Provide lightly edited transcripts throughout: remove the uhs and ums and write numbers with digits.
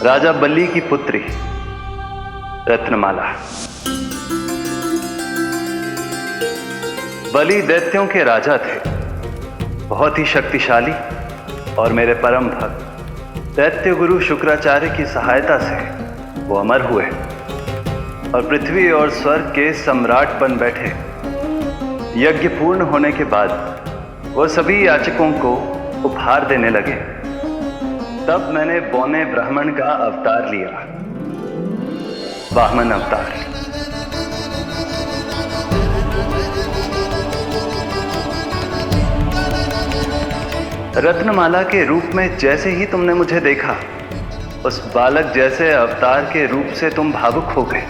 राजा बलि की पुत्री रत्नमाला। बलि दैत्यों के राजा थे, बहुत ही शक्तिशाली, और मेरे परम भक्त दैत्य गुरु शुक्राचार्य की सहायता से वो अमर हुए और पृथ्वी और स्वर्ग के सम्राट बन बैठे। यज्ञ पूर्ण होने के बाद वो सभी याचकों को उपहार देने लगे। तब मैंने बौने ब्राह्मण का अवतार लिया, वामन अवतार। रत्नमाला के रूप में जैसे ही तुमने मुझे देखा, उस बालक जैसे अवतार के रूप से तुम भावुक हो गए।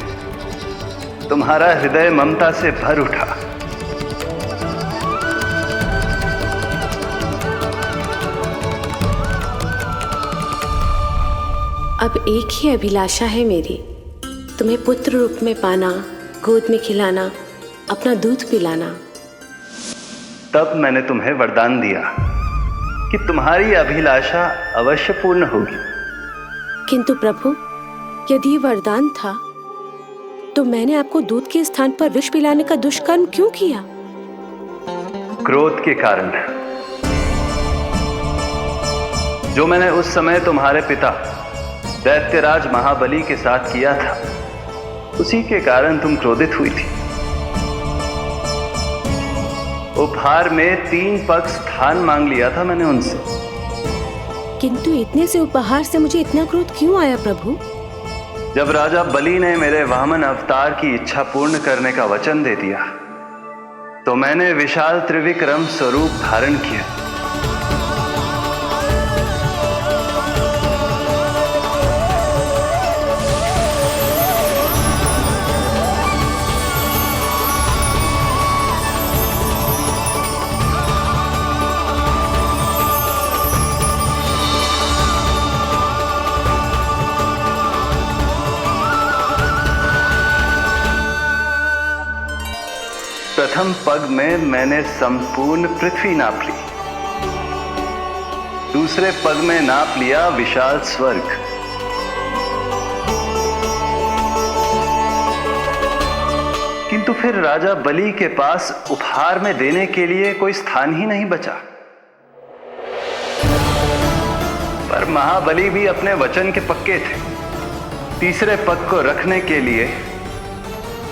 तुम्हारा हृदय ममता से भर उठा। अब एक ही अभिलाषा है मेरी, तुम्हें पुत्र रूप में पाना, गोद में खिलाना, अपना दूध पिलाना। तब मैंने तुम्हें वरदान दिया कि तुम्हारी अभिलाषा अवश्य पूर्ण होगी। किंतु प्रभु, यदि वरदान था तो मैंने आपको दूध के स्थान पर विष पिलाने का दुष्कर्म क्यों किया? क्रोध के कारण, जो मैंने उस समय तुम्हारे पिता दैत्यराज महाबली के साथ किया था, उसी के कारण तुम क्रोधित हुई थी। उपहार में 3 पग स्थान मांग लिया था मैंने उनसे। किंतु इतने से उपहार से मुझे इतना क्रोध क्यों आया प्रभु? जब राजा बलि ने मेरे वामन अवतार की इच्छा पूर्ण करने का वचन दे दिया, तो मैंने विशाल त्रिविक्रम स्वरूप धारण किया। प्रथम पग में मैंने संपूर्ण पृथ्वी नाप ली। दूसरे पग में नाप लिया विशाल स्वर्ग। किंतु फिर राजा बलि के पास उपहार में देने के लिए कोई स्थान ही नहीं बचा। पर महाबली भी अपने वचन के पक्के थे। तीसरे पग को रखने के लिए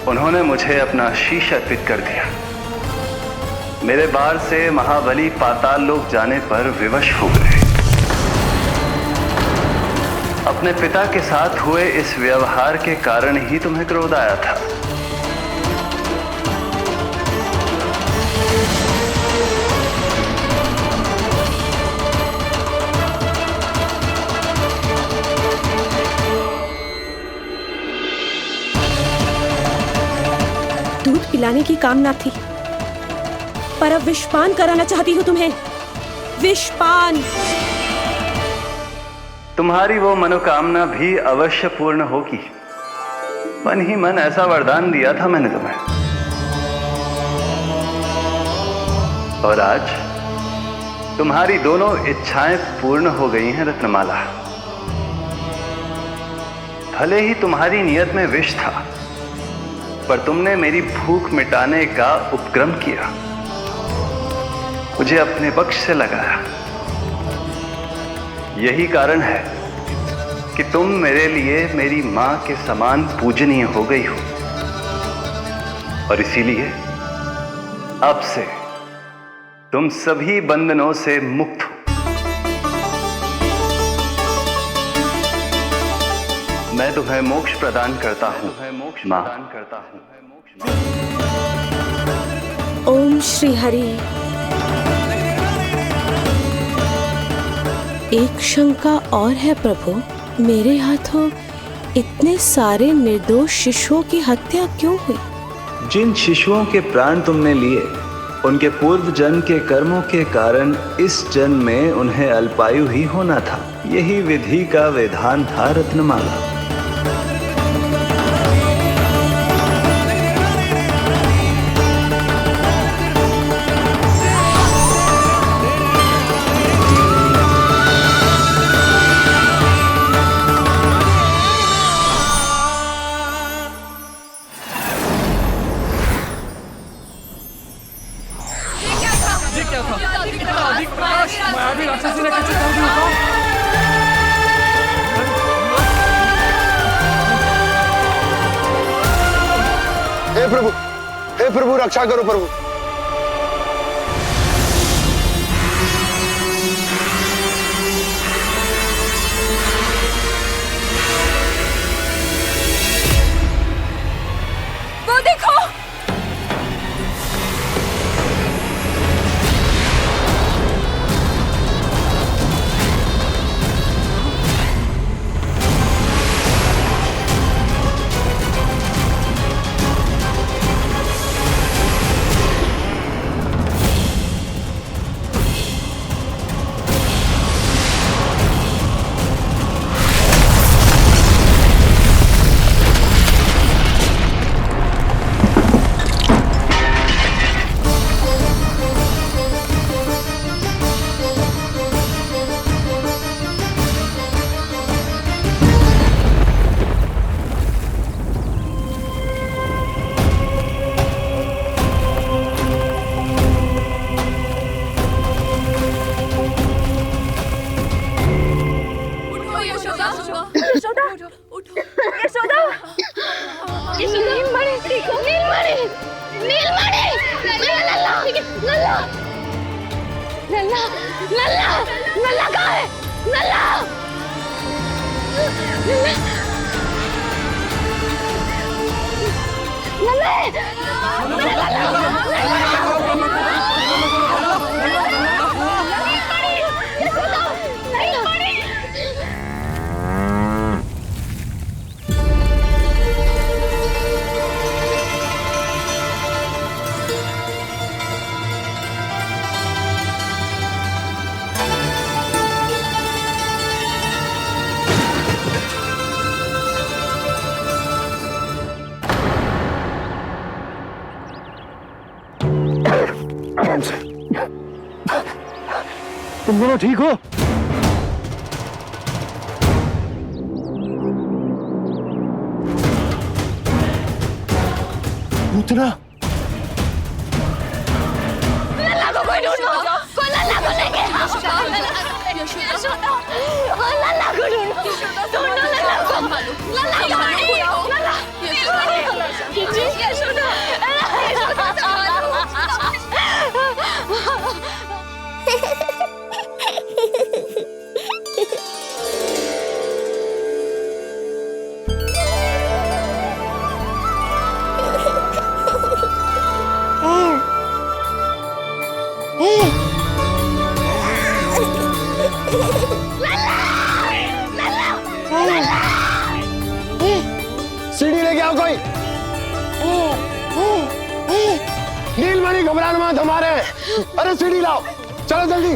उन्होंने मुझे अपना शीश अर्पित कर दिया। मेरे बार से महाबली पाताल लोक जाने पर विवश हो गए। अपने पिता के साथ हुए इस व्यवहार के कारण ही तुम्हें क्रोध आया था। दूध पिलाने की कामना थी, पर अब विषपान कराना चाहती हूँ तुम्हें। विषपान। तुम्हारी वो मनोकामना भी अवश्य पूर्ण होगी। मन ही मन ऐसा वरदान दिया था मैंने तुम्हें। और आज तुम्हारी दोनों इच्छाएं पूर्ण हो गई हैं रत्नमाला। भले ही तुम्हारी नियत में विष था, पर तुमने मेरी भूख मिटाने का उपक्रम किया, मुझे अपने पक्ष से लगाया। यही कारण है कि तुम मेरे लिए मेरी मां के समान पूजनीय हो गई हो। और इसीलिए अब से तुम सभी बंधनों से मुक्त हो। मैं तुम्हें मोक्ष प्रदान करता हूँ मां। ओम श्री हरि। एक शंका और है प्रभु, मेरे हाथों इतने सारे निर्दोष शिशुओं की हत्या क्यों हुई? जिन शिशुओं के प्राण तुमने लिए, उनके पूर्व जन्म के कर्मों के कारण इस जन्म में उन्हें अल्पायु ही होना था। यही विधि का विधान था रत्नमाला। हे प्रभु रक्षा करो प्रभु। वो देखो, तुम दोनों ठीक हो? पूतना लल्ला को कोई ढूंढो, कोई लल्ला को लेके आओ। यशोदा, लल्ला को ढूंढो, ढूंढो लल्ला को। लल्ला को लल्ला, यशोदा, सीढ़ी लेके आओ कोई। नीलमणि घबराना मत हमारे। अरे सीढ़ी लाओ, चलो जल्दी।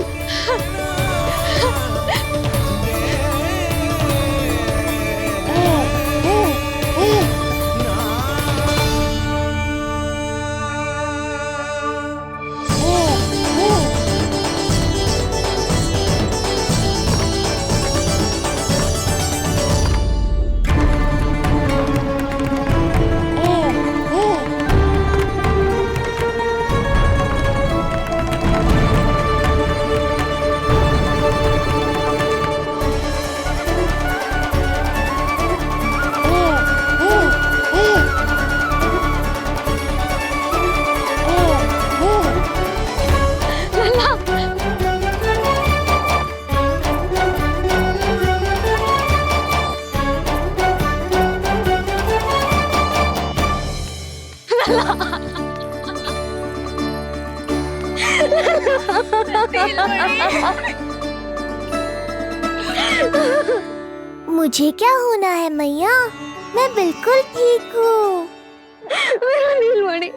मुझे क्या होना है मैया, मैं बिल्कुल ठीक हूँ। मेरा नीलमणि,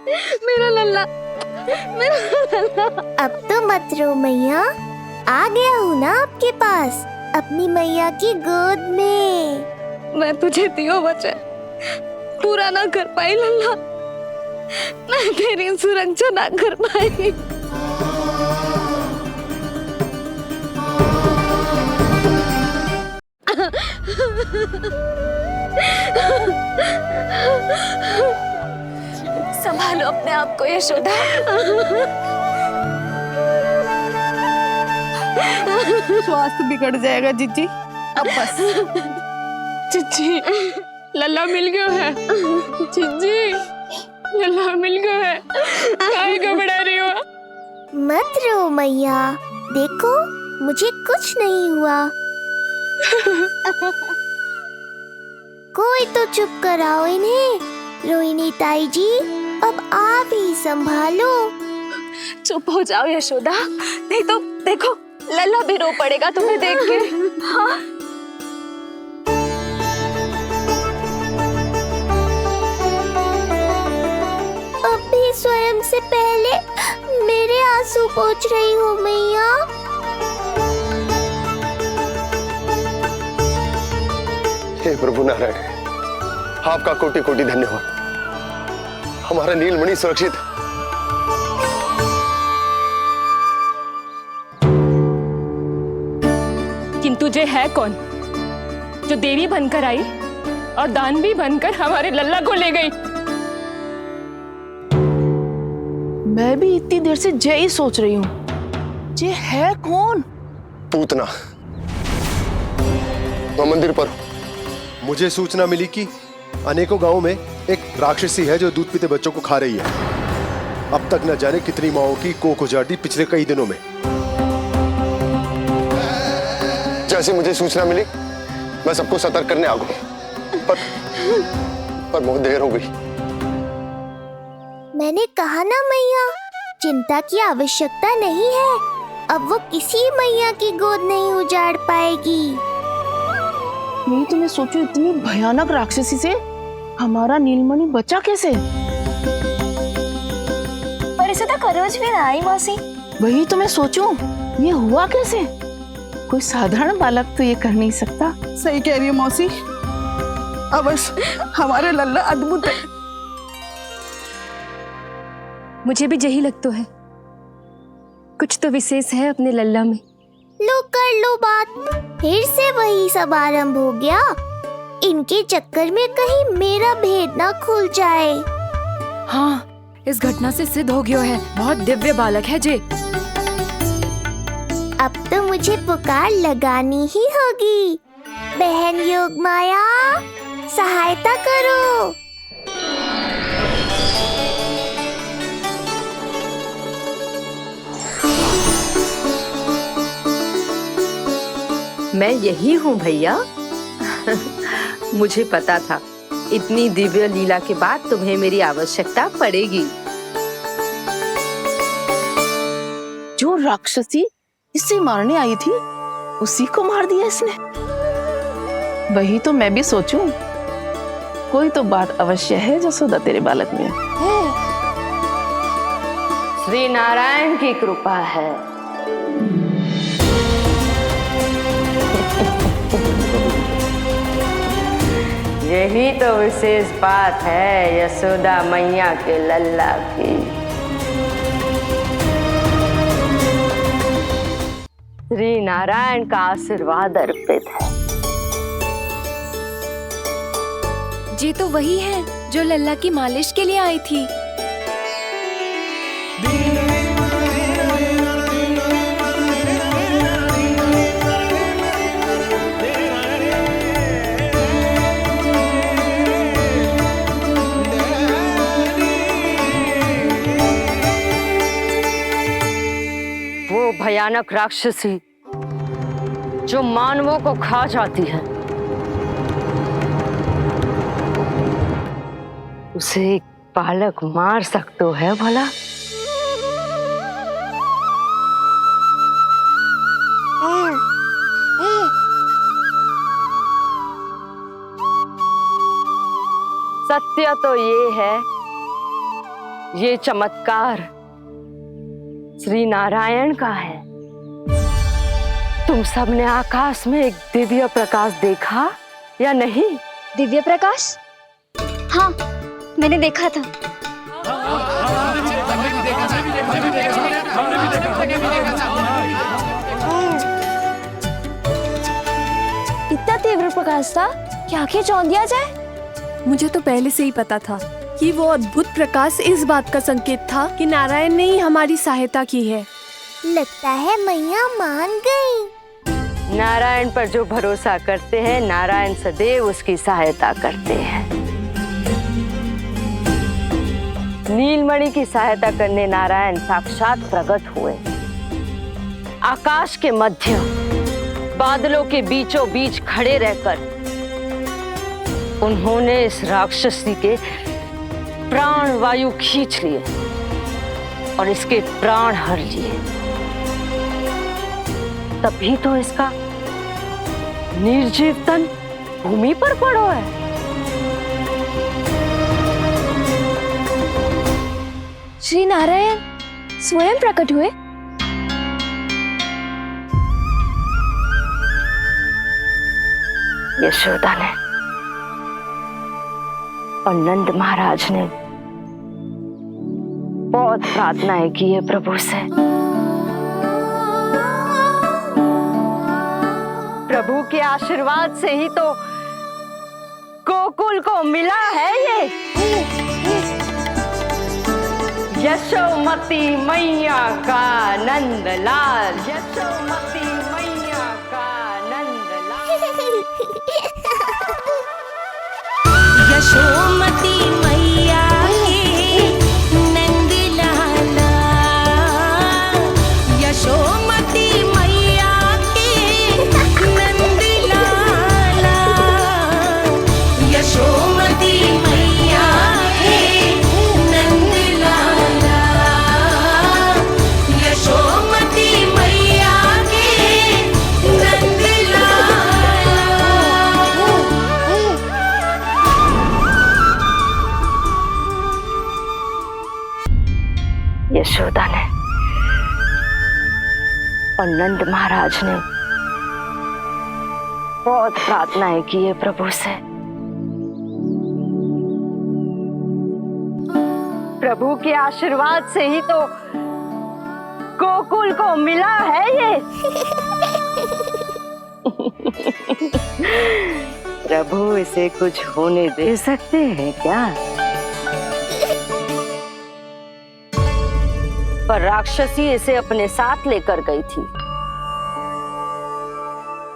मेरा लल्ला, मेरा लल्ला। अब तो मत रो मैया, आ गया हूँ ना आपके पास, अपनी मैया की गोद में। मैं तुझे दियो वचन पूरा ना कर पाई लल्ला, मैं तेरी सुरक्षा ना कर पाई। संभालो अपने आप को यशोदा। स्वास्थ्य बिगड़ जाएगा जीजी, अब बस। चिच्ची, लल्ला मिल गया है। चिच्ची, लल्ला मिल गया है। काहे घबरा रही हो? मत रो मैया, देखो मुझे कुछ नहीं हुआ। कोई तो चुप कराओ इन्हें। रोहिणी ताई जी, अब आप ही संभालो। चुप हो जाओ यशोदा, नहीं तो देखो लल्ला भी रो पड़ेगा तुम्हें देख के। हाँ अब भी स्वयं से पहले मेरे आंसू पोंछ रही हो मैया। हे प्रभु नारायण, आपका कोटि कोटि धन्यवाद। हमारा नीलमणि सुरक्षित है। किंतु जे है कौन जो देवी बनकर आई और दानवी बनकर हमारे लल्ला को ले गई? मैं भी इतनी देर से जय ही सोच रही हूँ, जे है कौन? पूतना। तो मंदिर पर मुझे सूचना मिली कि अनेकों गांवों में एक राक्षसी है जो दूध पीते बच्चों को खा रही है। अब तक न जाने कितनी माओं की कोख उजाड़ दी पिछले कई दिनों में। जैसे मुझे सूचना मिली मैं सबको सतर्क करने आ गया, पर बहुत देर हो गई। मैंने कहा ना मैया, चिंता की आवश्यकता नहीं है। अब वो किसी मैया की गोद नहीं उजाड़ पाएगी। नहीं तो मैं सोचूं, इतनी भयानक राक्षसी से हमारा नीलमणि बचा कैसे? पर इसे तो करोज भी ना आई मौसी। वही तो मैं सोचूं, ये हुआ कैसे? कोई साधारण बालक तो ये कर नहीं सकता। सही कह रही है मौसी, अवश्य हमारे लल्ला अद्भुत है। मुझे भी यही लगता है, कुछ तो विशेष है अपने लल्ला में। लो कर लो बात, फिर से वही सब आरंभ हो गया। इनके चक्कर में कहीं मेरा भेद ना खुल जाए। हाँ, इस घटना से सिद्ध हो गया है, बहुत दिव्य बालक है जे। अब तो मुझे पुकार लगानी ही होगी। बहन योगमाया, सहायता करो। मैं यही हूँ भैया। मुझे पता था इतनी दिव्य लीला के बाद तुम्हें मेरी आवश्यकता पड़ेगी। जो राक्षसी इसे मारने आई थी, उसी को मार दिया इसने। वही तो मैं भी सोचूं, कोई तो बात अवश्य है जसोदा तेरे बालक में। श्री नारायण की कृपा है। यही तो विशेष बात है यशोदा मैया के लल्ला की। श्री नारायण का आशीर्वाद अर्पित है। जे तो वही है जो लल्ला की मालिश के लिए आई थी। वो भयानक राक्षसी जो मानवों को खा जाती है, उसे एक बालक मार सकते है भला? सत्य तो ये है, ये चमत्कार श्री नारायण का है। तुम सबने आकाश में एक दिव्य प्रकाश देखा या नहीं? दिव्य प्रकाश? हाँ, मैंने देखा था। इतना तीव्र प्रकाश था कि आंखें चौंध दिया जाए। मुझे तो पहले से ही पता था कि वो अद्भुत प्रकाश इस बात का संकेत था कि नारायण ने ही हमारी सहायता की है। लगता है मैया मान गई। नारायण पर जो भरोसा करते हैं, नारायण सदैव उसकी सहायता करते हैं। नीलमणि की सहायता करने नारायण साक्षात प्रकट हुए। आकाश के मध्य बादलों के बीचों बीच खड़े रहकर उन्होंने इस राक्षसी के प्राण वायु खींच लिए और इसके प्राण हर लिए। तभी तो इसका निर्जीव तन भूमि पर पड़ो है। श्री नारायण स्वयं प्रकट हुए। यशोदा ने और नंद महाराज ने बहुत प्रार्थनाएं की है प्रभु से। प्रभु के आशीर्वाद से ही तो गोकुल को मिला है ये। यशोमती मैया का नंदलाल, यशोमती मैया का नंदलाल। यशोमती मैया के नंदलाला, यशोमती मैया के नंदलाला, यशोमती मैया के नंदलाला, यशोमती मैया के नंदलाला। यशोदा ने और नंद महाराज ने बहुत प्रार्थनाएं की है प्रभु से। प्रभु के आशीर्वाद से ही तो गोकुल को मिला है ये। प्रभु इसे कुछ होने दे सकते हैं क्या? पर राक्षसी इसे अपने साथ लेकर गई थी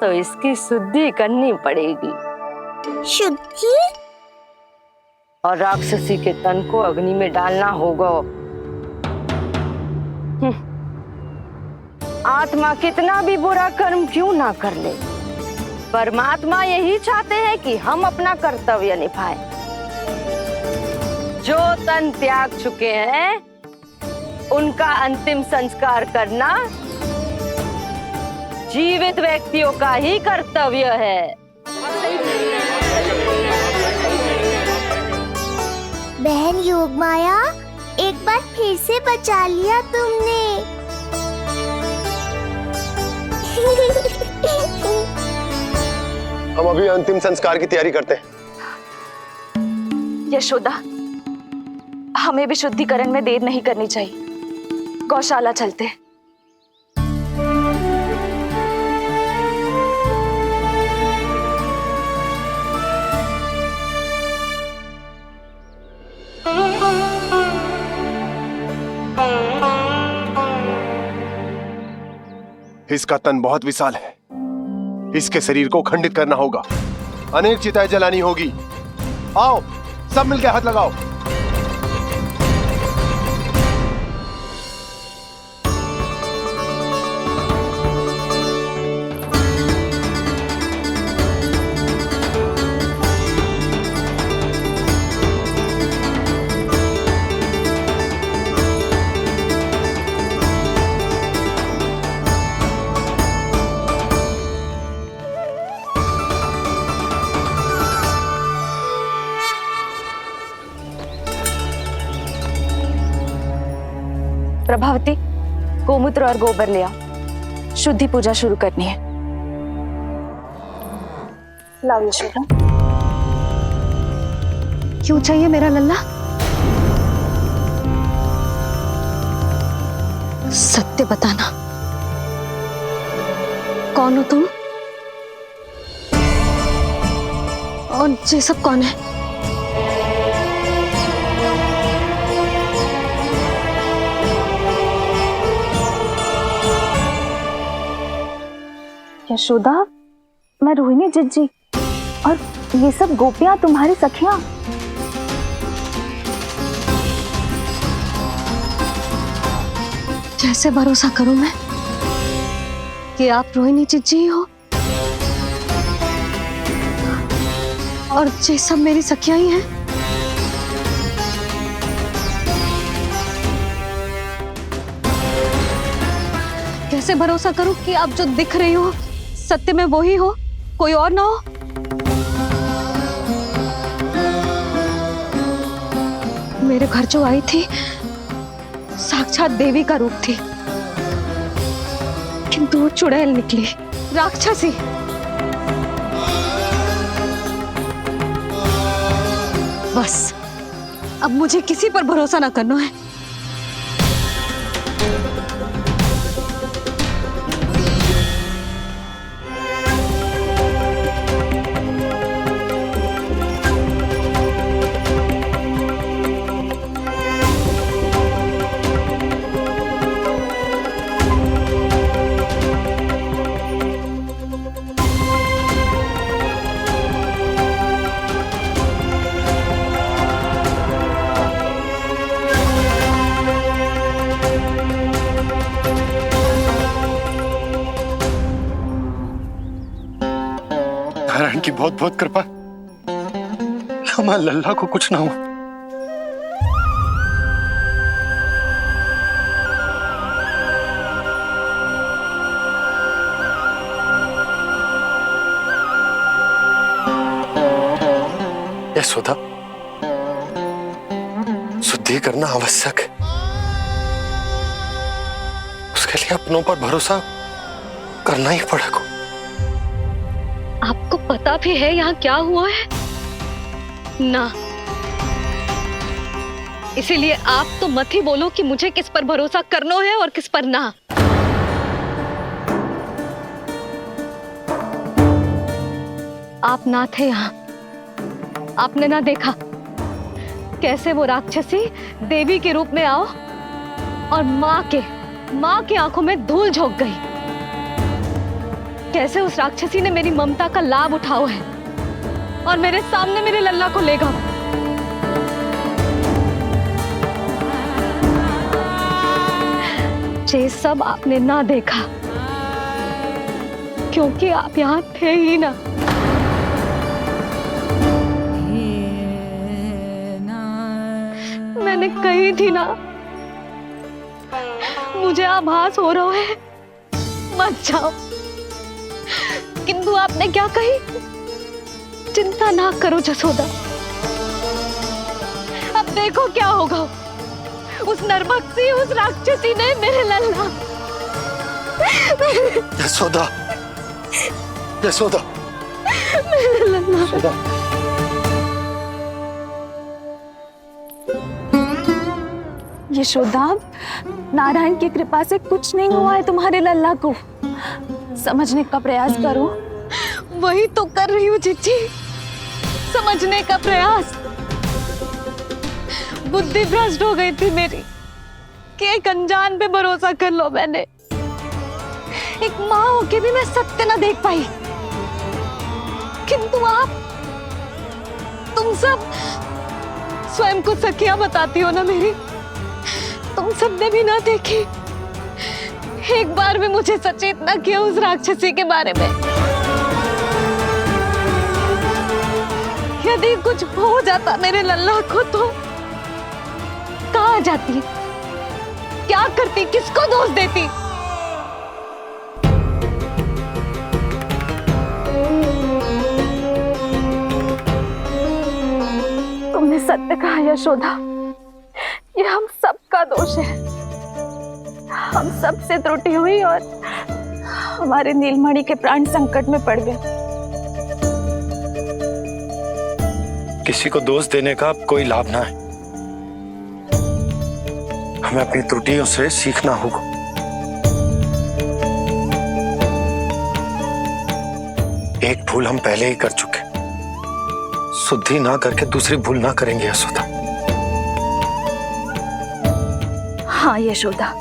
तो इसकी शुद्धि करनी पड़ेगी। शुद्धि? और राक्षसी के तन को अग्नि में डालना होगा। आत्मा कितना भी बुरा कर्म क्यों ना कर ले, परमात्मा यही चाहते हैं कि हम अपना कर्तव्य निभाएं। जो तन त्याग चुके हैं उनका अंतिम संस्कार करना जीवित व्यक्तियों का ही कर्तव्य है। बहन योगमाया, एक बार फिर से बचा लिया तुमने। हम अभी अंतिम संस्कार की तैयारी करते हैं। यशोदा, हमें भी शुद्धिकरण में देर नहीं करनी चाहिए। गौशाला चलते हैं। इसका तन बहुत विशाल है, इसके शरीर को खंडित करना होगा, अनेक चिताएं जलानी होगी। आओ सब मिलकर हाथ लगाओ। प्रभावती, गोमूत्र और गोबर ले आओ। शुद्धि पूजा शुरू करनी है। लाओ यशोदा। क्यों चाहिए मेरा लल्ला? सत्य बताना, कौन हो तुम और ये सब कौन है? यशोदा, मैं रोहिणी जिज्जी और ये सब गोपियां तुम्हारी सखियां। कैसे भरोसा करूं मैं कि आप रोहिणी चिज्जी हो और ये सब मेरी सखियां ही हैं। कैसे भरोसा करूं कि आप जो दिख रही हो सत्य में वो ही हो, कोई और ना हो। मेरे घर जो आई थी साक्षात देवी का रूप थी, किंतु वो चुड़ैल निकली, राक्षसी। बस अब मुझे किसी पर भरोसा ना करना है। नारायण की बहुत बहुत कृपा, हमारे लल्ला को कुछ ना हो। यशोदा, शुद्धि करना आवश्यक है, उसके लिए अपनों पर भरोसा करना ही पड़ेगा। आपको पता भी है यहाँ क्या हुआ है ना, इसीलिए आप तो मत ही बोलो कि मुझे किस पर भरोसा करना है और किस पर ना। आप ना थे यहाँ, आपने ना देखा कैसे वो राक्षसी देवी के रूप में आओ और माँ के आंखों में धूल झोंक गई। कैसे उस राक्षसी ने मेरी ममता का लाभ उठाओ है और मेरे सामने मेरे लल्ला को ले गया। ये सब आपने ना देखा क्योंकि आप यहाँ थे ही ना। मैंने कही थी ना, मुझे आभास हो रहा है, मत जाओ। किंतु आपने क्या कही? चिंता ना करो जसोदा, अब देखो क्या होगा। उस नरभक्षी, उस राक्षसी ने मेरे लल्ला। यशोदा, यशोदा, मेरे लल्ला। यशोदा। यशोदा, नारायण की कृपा से कुछ नहीं हुआ है तुम्हारे लल्ला को, समझने का प्रयास करो। वही तो कर रही हूँ चिच्ची, समझने का प्रयास। बुद्धि भ्रष्ट हो गई थी मेरी कि एक अनजान पे भरोसा कर लो मैंने। एक माँ होके भी मैं सत्य ना देख पाई, किंतु आप, तुम सब स्वयं को सखियां बताती हो ना मेरी, तुम सबने भी ना देखी, एक बार भी मुझे सचेत ना किया उस राक्षसी के बारे में। यदि कुछ हो जाता मेरे लल्ला को तो कहाँ जाती, क्या करती, किसको दोष देती? तुमने सत्य कहा यशोदा, ये हम सबका दोष है। हम सब से त्रुटि हुई और हमारे नीलमणि के प्राण संकट में पड़ गए। किसी को दोष देने का कोई लाभ ना है, हमें अपनी त्रुटियों से सीखना होगा। एक भूल हम पहले ही कर चुके, शुद्धि ना करके दूसरी भूल ना करेंगे यशोदा। हाँ यशोदा,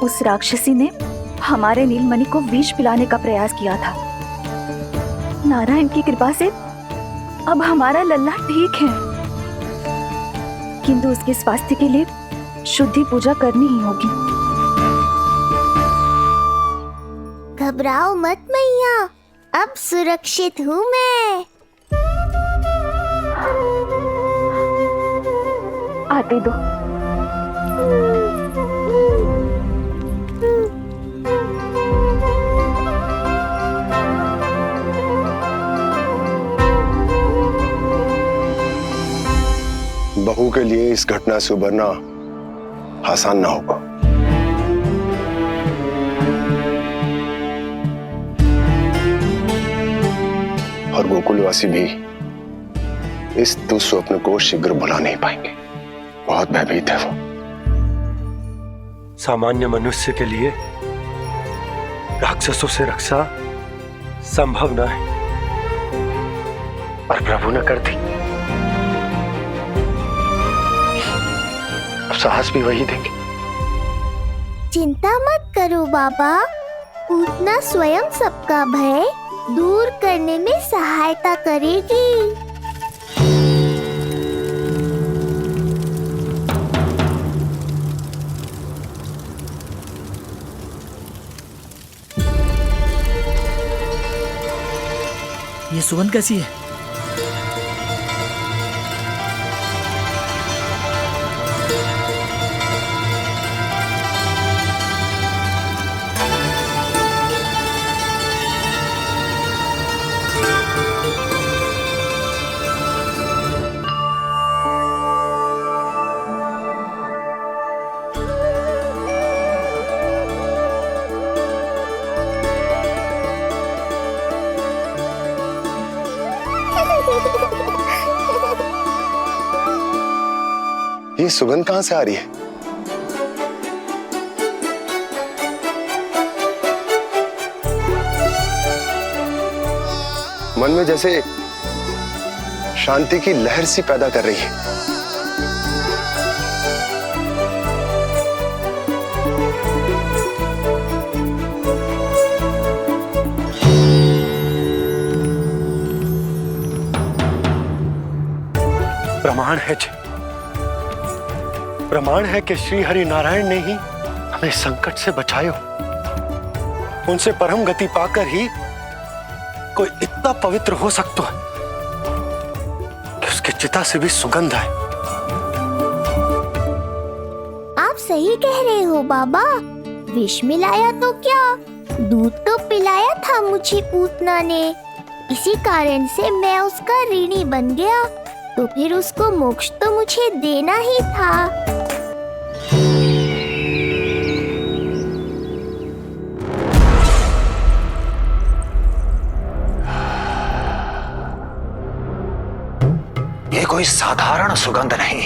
उस राक्षसी ने हमारे नीलमणि को विष पिलाने का प्रयास किया था। नारायण की कृपा से अब हमारा लल्ला ठीक है, किंतु उसके स्वास्थ्य के लिए शुद्धि पूजा करनी ही होगी। घबराओ मत मैया, अब सुरक्षित हूँ मैं। आते दो। बहू के लिए इस घटना से उबरना आसान ना होगा। और गोकुलवासी भी इस दुस्वप्न को शीघ्र भुला नहीं पाएंगे। बहुत भयभीत है वो। सामान्य मनुष्य के लिए राक्षसों से रक्षा संभव न है, पर प्रभु ने कर दी। अब साहस भी वही देंगे। चिंता मत करो बाबा, पूतना स्वयं सबका भय दूर करने में सहायता करेगी। ये सुगंध कैसी है? ये सुगंध कहां से आ रही है? मन में जैसे शांति की लहर सी पैदा कर रही है। प्रमाण है जी, प्रमाण है कि श्री हरि नारायण ने ही हमें संकट से बचायो। उनसे परम गति पाकर ही कोई इतना पवित्र हो सकता है कि उसकी चिता से भी सुगंध है। आप सही कह रहे हो बाबा, विष मिलाया तो क्या, दूध तो पिलाया था मुझे पूतना ने। इसी कारण से मैं उसका ऋणी बन गया, तो फिर उसको मोक्ष तो मुझे देना ही था। ये कोई साधारण सुगंध नहीं,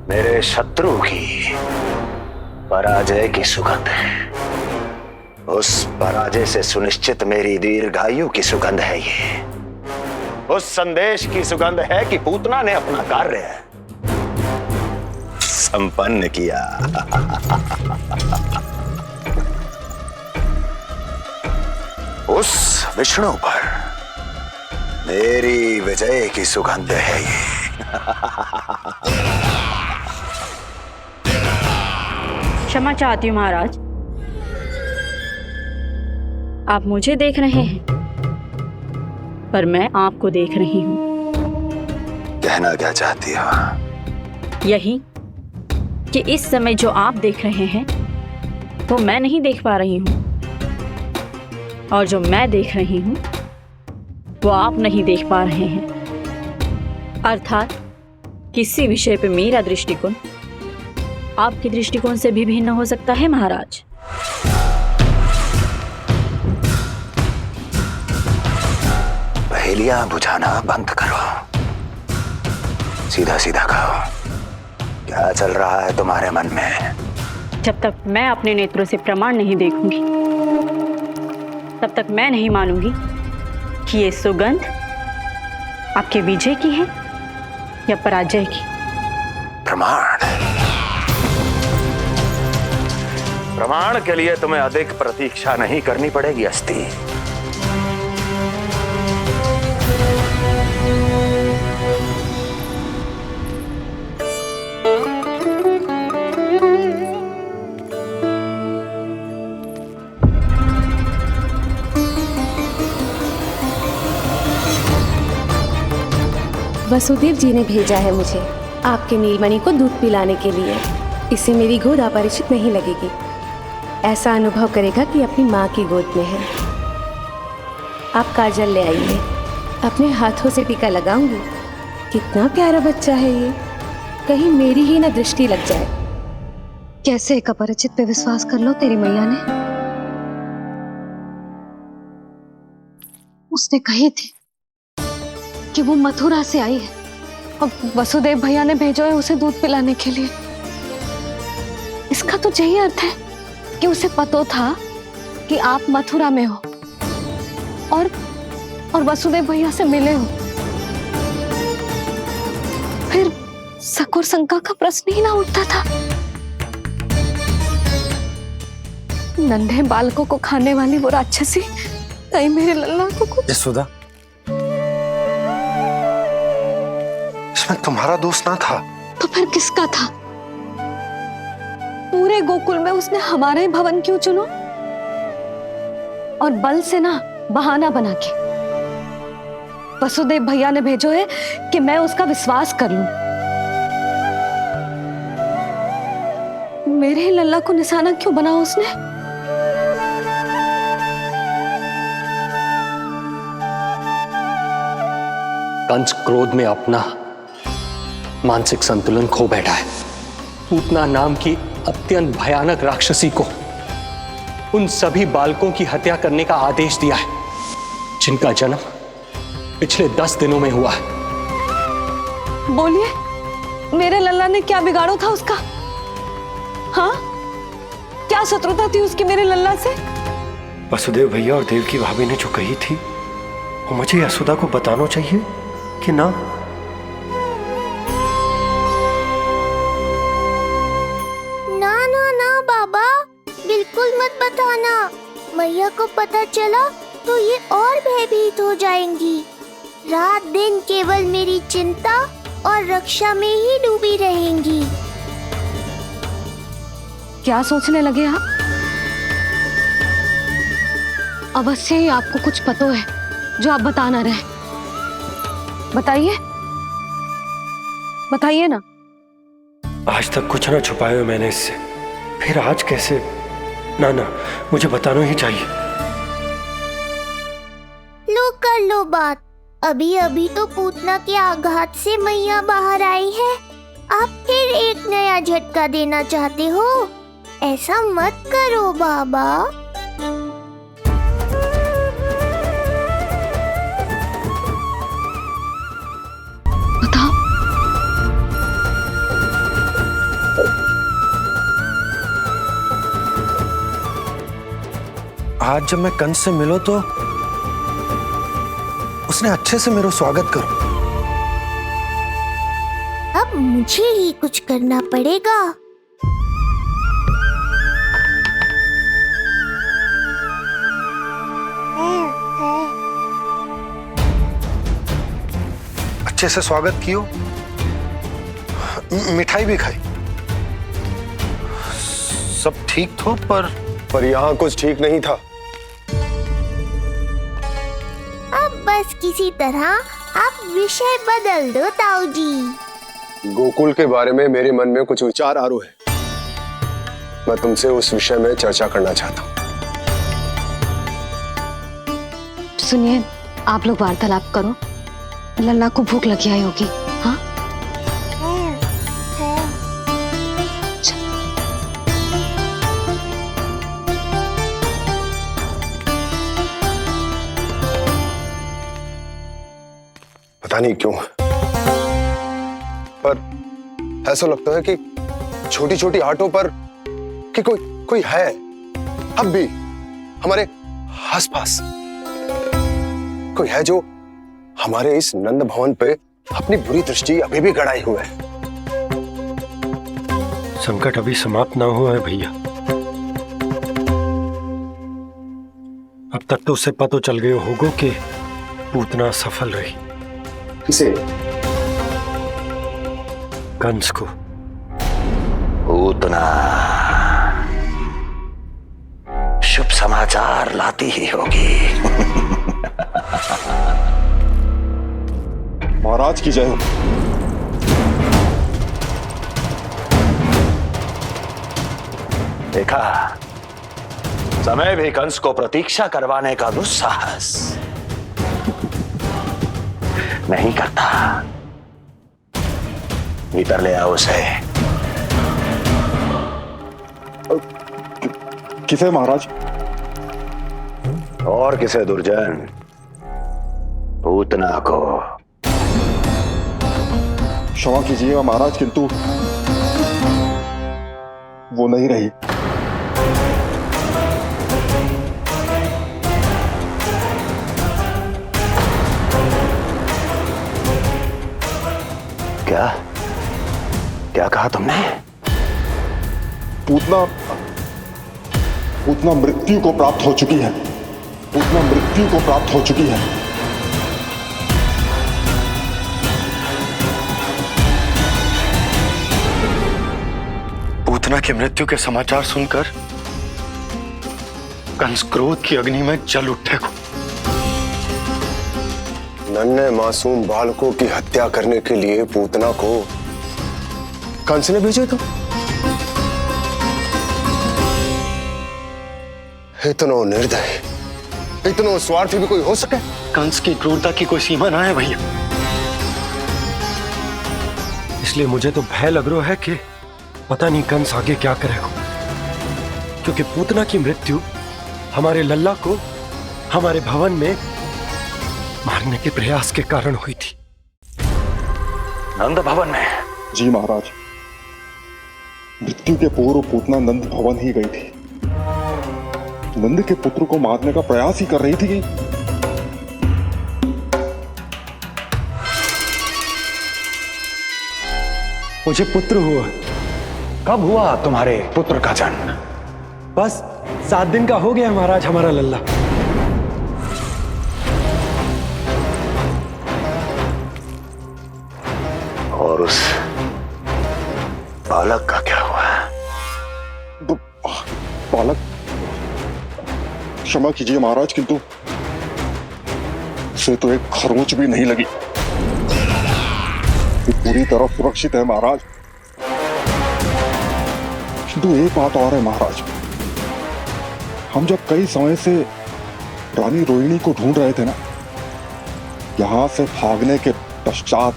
मेरे शत्रु की पराजय की सुगंध है। उस पराजय से सुनिश्चित मेरी दीर्घायु की सुगंध है ये। उस संदेश की सुगंध है कि पूतना ने अपना कार्य संपन्न किया। उस विष्णु पर मेरी विजय की सुगंध है ये। क्षमा चाहती हूँ महाराज, आप मुझे देख रहे हैं पर मैं आपको देख रही हूँ। कहना क्या चाहती हो? यही कि इस समय जो आप देख रहे हैं वो मैं नहीं देख पा रही हूँ, और जो मैं देख रही हूँ वो आप नहीं देख पा रहे हैं। अर्थात किसी विषय पे मेरा दृष्टिकोण आपके दृष्टिकोण से भी भिन्न हो सकता है महाराज। पहेलियां बुझाना बंद करो, सीधा सीधा कहो, क्या चल रहा है तुम्हारे मन में? जब तक मैं अपने नेत्रों से प्रमाण नहीं देखूंगी तब तक मैं नहीं मानूंगी कि ये सुगंध आपके विजय की है या पराजय की। प्रमाण के लिए तुम्हें अधिक प्रतीक्षा नहीं करनी पड़ेगी अस्ति। वसुदेव जी ने भेजा है मुझे आपके नीलमणि को दूध पिलाने के लिए। इससे मेरी गोद अपरिचित नहीं लगेगी। ऐसा अनुभव करेगा कि अपनी माँ की गोद में है। आप काजल ले आइए, अपने हाथों से टीका लगाऊंगी। कितना प्यारा बच्चा है ये, कहीं मेरी ही ना दृष्टि लग जाए। कैसे एक अपरिचित पे विश्वास कर लो तेरी मैया ने? उसने कही थी कि वो मथुरा से आई है और वसुदेव भैया ने भेजा है उसे दूध पिलाने के लिए। इसका तो यही अर्थ है कि उसे पता था कि आप मथुरा में हो और वसुदेव भैया से मिले हो। फिर शक और शंका का प्रश्न ही ना उठता था। नन्हे बालकों को खाने वाली वो राक्षसी कहीं मेरे लल्ला को कुछ। यशोदा, इसमें तुम्हारा दोष ना था। तो फिर किसका था? पूरे गोकुल में उसने हमारा ही भवन क्यों चुना? और बल से ना बहाना बना के वसुदेव भैया ने भेजो है कि मैं उसका विश्वास कर लूं। मेरे ही लल्ला को निशाना क्यों बनाया उसने? कंस क्रोध में अपना मानसिक संतुलन खो बैठा है। पूतना नाम की अत्यंत भयानक राक्षसी को उन सभी बालकों की हत्या करने का आदेश दिया है जिनका जन्म पिछले 10 दिनों में हुआ है। बोलिए, मेरे लल्ला ने क्या बिगाड़ो था उसका? हाँ, क्या शत्रुता थी उसकी मेरे लल्ला से? वसुदेव भैया और देवकी भाभी ने जो कही थी वो मुझे यशोदा को बताना चाहिए कि ना? ना ना ना बाबा, बिल्कुल मत बताना। मैया को पता चला तो ये और भयभीत हो जाएंगी। रात दिन केवल मेरी चिंता और रक्षा में ही डूबी रहेंगी। क्या सोचने लगे आप? अवश्य ही आपको कुछ पता है जो आप बता ना रहे। बताइए, बताइए ना। आज तक कुछ ना छुपाया मैंने इससे, फिर आज कैसे? ना ना, मुझे बताना ही चाहिए। लो कर लो बात। अभी अभी तो पूतना के आघात से मैया बाहर आई है। आप फिर एक नया झटका देना चाहते हो? ऐसा मत करो बाबा। बताओ। आज जब मैं कंस से मिलो तो उसने अच्छे से मेरा स्वागत करो। अब मुझे ही कुछ करना पड़ेगा। अच्छे से स्वागत कियो, मिठाई भी खाई, सब ठीक तो पर यहाँ कुछ ठीक नहीं था। अब बस किसी तरह आप विषय बदल दो ताऊ जी। गोकुल के बारे में मेरे मन में कुछ विचार आ रहे हैं। मैं तुमसे उस विषय में चर्चा करना चाहता हूँ। सुनिए, आप लोग वार्तालाप करो। लल्ला को भूख लगी आई होगी। हाँ, पता नहीं क्यों, पर ऐसा लगता है कि छोटी छोटी आटों पर कि कोई है अब भी हमारे आसपास। कोई है जो हमारे इस नंद भवन पे अपनी बुरी दृष्टि अभी भी गड़ाए हुए है। संकट अभी समाप्त ना हुआ है भैया। अब तक तो उसे पता चल गया होगा कि पूतना सफल रही। किसे? कंस को। पूतना शुभ समाचार लाती ही होगी। महाराज की जय हो। देखा, समय भी कंस को प्रतीक्षा करवाने का दुस्साहस नहीं करता। भीतर ले आओ उसे। किसे महाराज? और किसे दुर्जन? पूतना को। क्षमा कीजिएगा महाराज, किंतु वो नहीं रही। क्या क्या कहा तुमने? पूतना मृत्यु को प्राप्त हो चुकी है। पूतना मृत्यु को प्राप्त हो चुकी है। पूतना की मृत्यु के समाचार सुनकर कंस क्रोध की अग्नि में जल उठे को। नन्हे मासूम बालकों की हत्या करने के लिए पूतना को कंस ने भेजे तो इतना निर्दय, इतना स्वार्थी भी कोई हो सके? कंस की क्रूरता की कोई सीमा ना है भैया। इसलिए मुझे तो भय लग रहा है कि पता नहीं कंस आगे क्या करेगा, क्योंकि पूतना की मृत्यु हमारे लल्ला को हमारे भवन में मारने के प्रयास के कारण हुई थी। नंद भवन में? जी महाराज, मृत्यु के पूर्व पूतना नंद भवन ही गई थी। नंद के पुत्र को मारने का प्रयास ही कर रही थी। मुझे पुत्र हुआ। कब हुआ तुम्हारे पुत्र का जन्म? बस 7 दिन का हो गया महाराज हमारा लल्ला। और उस बालक का क्या हुआ? बालक? क्षमा कीजिए महाराज, किंतु उसे तो एक खरोंच भी नहीं लगी। ये पूरी तरह सुरक्षित है महाराज। किंतु एक बात और है महाराज, हम जब कई समय से रानी रोहिणी को ढूंढ रहे थे ना, यहां से भागने के पश्चात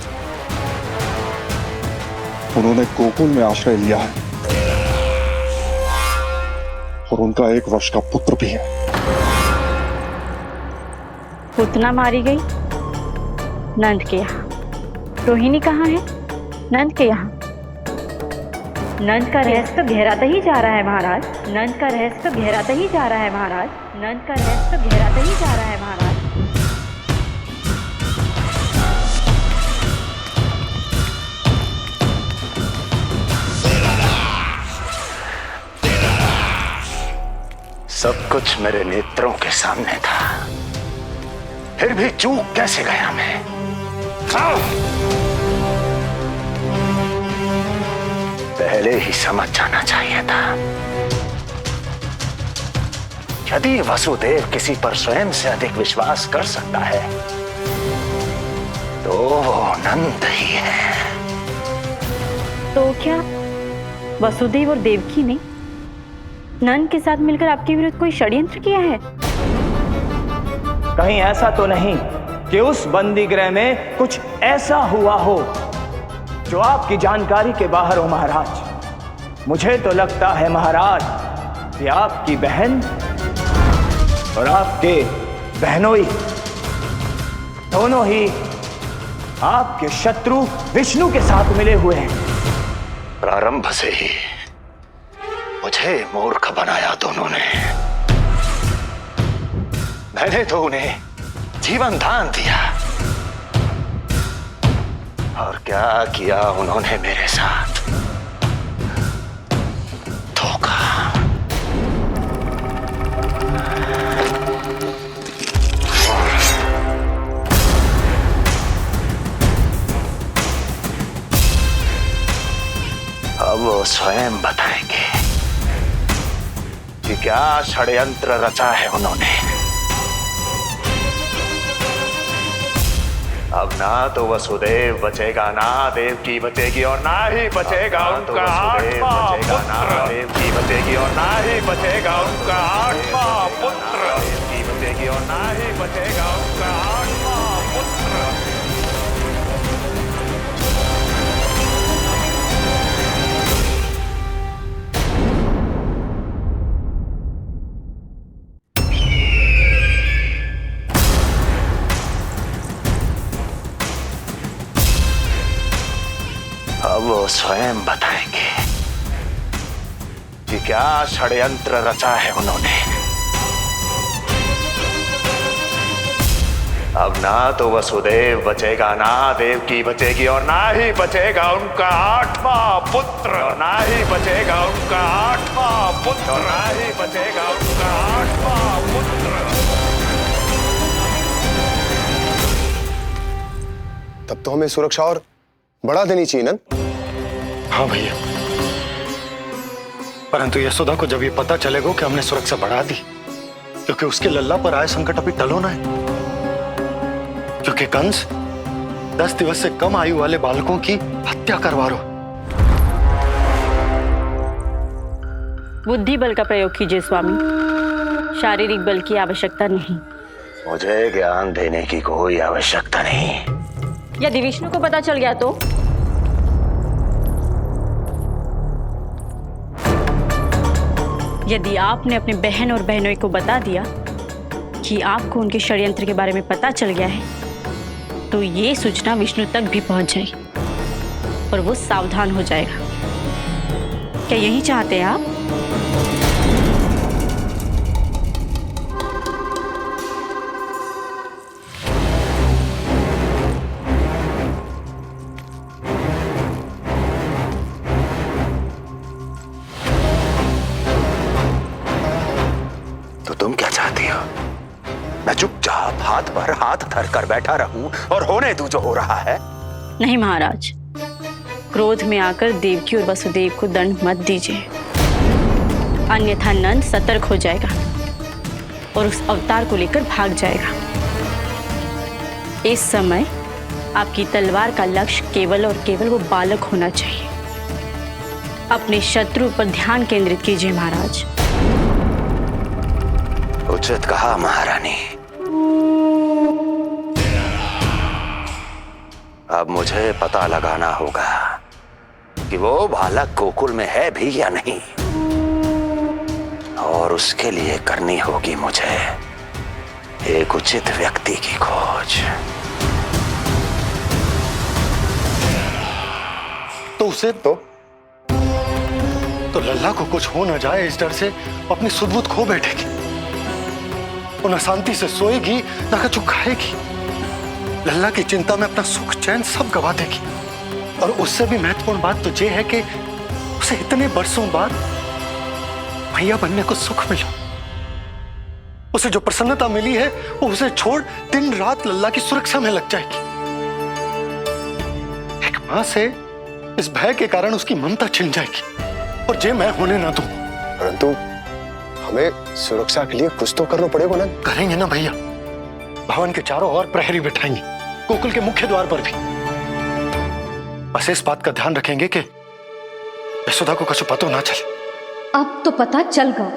उन्होंने गोकुल में आश्रय लिया है और उनका 1 वर्ष का पुत्र भी है। पूतना मारी गई नंद के यहाँ। रोहिणी कहाँ है? नंद के यहाँ। नंद का रहस्य तो गहराता ही जा रहा है महाराज। नंद का रहस्य तो गहराता ही जा रहा है महाराज। नंद का रहस्य तो गहराता ही जा रहा है महाराज। सब कुछ मेरे नेत्रों के सामने था, फिर भी चूक कैसे गया मैं? पहले ही समझ जाना चाहिए था। यदि वसुदेव किसी पर स्वयं से अधिक विश्वास कर सकता है तो वो नंद ही है। तो क्या वसुदेव और देवकी ने नंद के साथ मिलकर आपके विरुद्ध कोई षड्यंत्र किया है? कहीं ऐसा तो नहीं कि उस बंदी गृह में कुछ ऐसा हुआ हो जो आपकी जानकारी के बाहर हो महाराज। मुझे तो लगता है महाराज कि आपकी बहन और आपके बहनोई दोनों ही आपके शत्रु विष्णु के साथ मिले हुए हैं। प्रारंभ से ही मुझे मूर्ख बनाया दोनों ने। मैंने तो उन्हें जीवन दान दिया, और क्या किया उन्होंने मेरे साथ? धोखा। अब वो स्वयं बताएंगे कि क्या षड्यंत्र रचा है उन्होंने। अब ना तो वसुदेव बचेगा, ना देवकी बचेगी, और ना ही बचेगा उनका आठवां पुत्र। देवकी बचेगी और ना ही बचेगा उनका आठवां पुत्र। देवकी बचेगी और ना ही बचेगा उनका आठवां पुत्र। अब वो स्वयं बताएंगे कि क्या षड्यंत्र रचा है उन्होंने। अब ना तो वसुदेव बचेगा, ना देवकी बचेगी, और ना ही बचेगा उनका आठवां पुत्र। ना ही बचेगा उनका आठवां पुत्र। ना ही बचेगा उनका आठवां पुत्र। तब तो हमें सुरक्षा और बढ़ा देनी चाहिए नंद। हाँ भैया, परंतु यशोदा को जब ये पता चलेगा कि हमने सुरक्षा बढ़ा दी, क्योंकि उसके लल्ला पर आए संकट अभी टलो ना है। क्योंकि कंस 10 दिवस से कम आयु वाले बालकों की हत्या करवा रहा। बुद्धि बल का प्रयोग कीजिए स्वामी, शारीरिक बल की आवश्यकता नहीं। मुझे ज्ञान देने की कोई आवश्यकता नहीं। यदि विष्णु को पता चल गया तो? यदि आपने अपने बहन और बहनों को बता दिया कि आपको उनके षड्यंत्र के बारे में पता चल गया है, तो ये सूचना विष्णु तक भी पहुंच जाएगी और वो सावधान हो जाएगा। क्या यही चाहते हैं आप? तुम क्या चाहती हो? मैं चुपचाप हाथ पर हाथ धर कर बैठा रहूं और होने दूं जो हो रहा है? नहीं महाराज, क्रोध में आकर देवकी और वसुदेव को दंड मत दीजिए, अन्यथा नंद सतर्क हो जाएगा और उस अवतार को लेकर भाग जाएगा। इस समय आपकी तलवार का लक्ष्य केवल और केवल वो बालक होना चाहिए। अपने शत्रु पर ध्यान केंद्रित कीजिए महाराज। उचित कहा महारानी। अब मुझे पता लगाना होगा कि वो बालक गोकुल में है भी या नहीं, और उसके लिए करनी होगी मुझे एक उचित व्यक्ति की खोज। तो उसे तो लल्ला को कुछ हो न जाए इस डर से अपनी सुध-बुध खो बैठेगी, न शांति से सोएगी न कुछ खाएगी। लल्ला की चिंता में अपना सुख चैन सब गवा देगी। और उससे भी महत्वपूर्ण बात तो ये है कि उसे इतने बरसों बाद भैया बनने को सुख मिला। उसे जो प्रसन्नता मिली है वो उसे छोड़ दिन रात लल्ला की सुरक्षा में लग जाएगी। एक मां से इस भय के कारण उसकी ममता छिन जाएगी, और ये मैं होने ना दूं। परंतु हमें सुरक्षा के लिए कुछ तो करना पड़ेगा ना। करेंगे ना भैया, भवन के चारों ओर प्रहरी बिठाएंगे, गोकुल के मुख्य द्वार पर भी। बस इस बात का ध्यान रखेंगे कि यशोदा को कुछ पता ना चले। अब तो पता चल गया।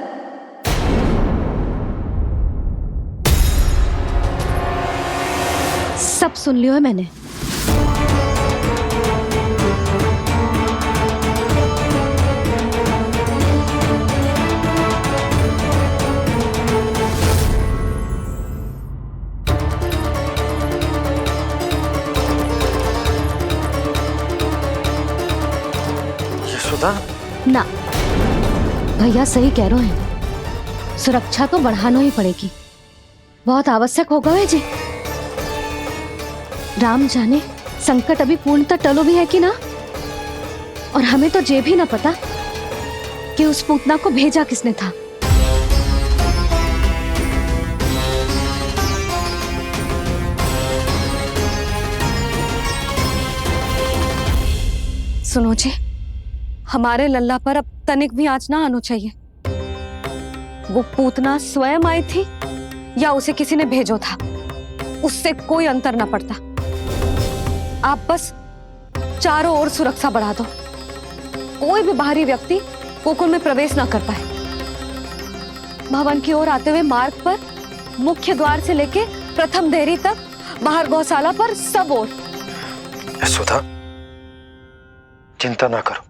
सब सुन लियो है मैंने। ना, भैया सही कह रहे हैं, सुरक्षा तो बढ़ाना ही पड़ेगी, बहुत आवश्यक होगा है जी। राम जाने संकट अभी पूर्णतः टलो भी है कि ना, और हमें तो ये भी ना पता कि उस पूतना को भेजा किसने था। सुनो जी, हमारे लल्ला पर अब तनिक भी आंच ना आना चाहिए। वो पूतना स्वयं आई थी या उसे किसी ने भेजो था, उससे कोई अंतर ना पड़ता। आप बस चारों ओर सुरक्षा बढ़ा दो, कोई भी बाहरी व्यक्ति गोकुल में प्रवेश ना कर पाए। भवन की ओर आते हुए मार्ग पर मुख्य द्वार से लेके प्रथम देहरी तक, बाहर गौशाला पर, सब ओर। यशोदा, चिंता ना करो,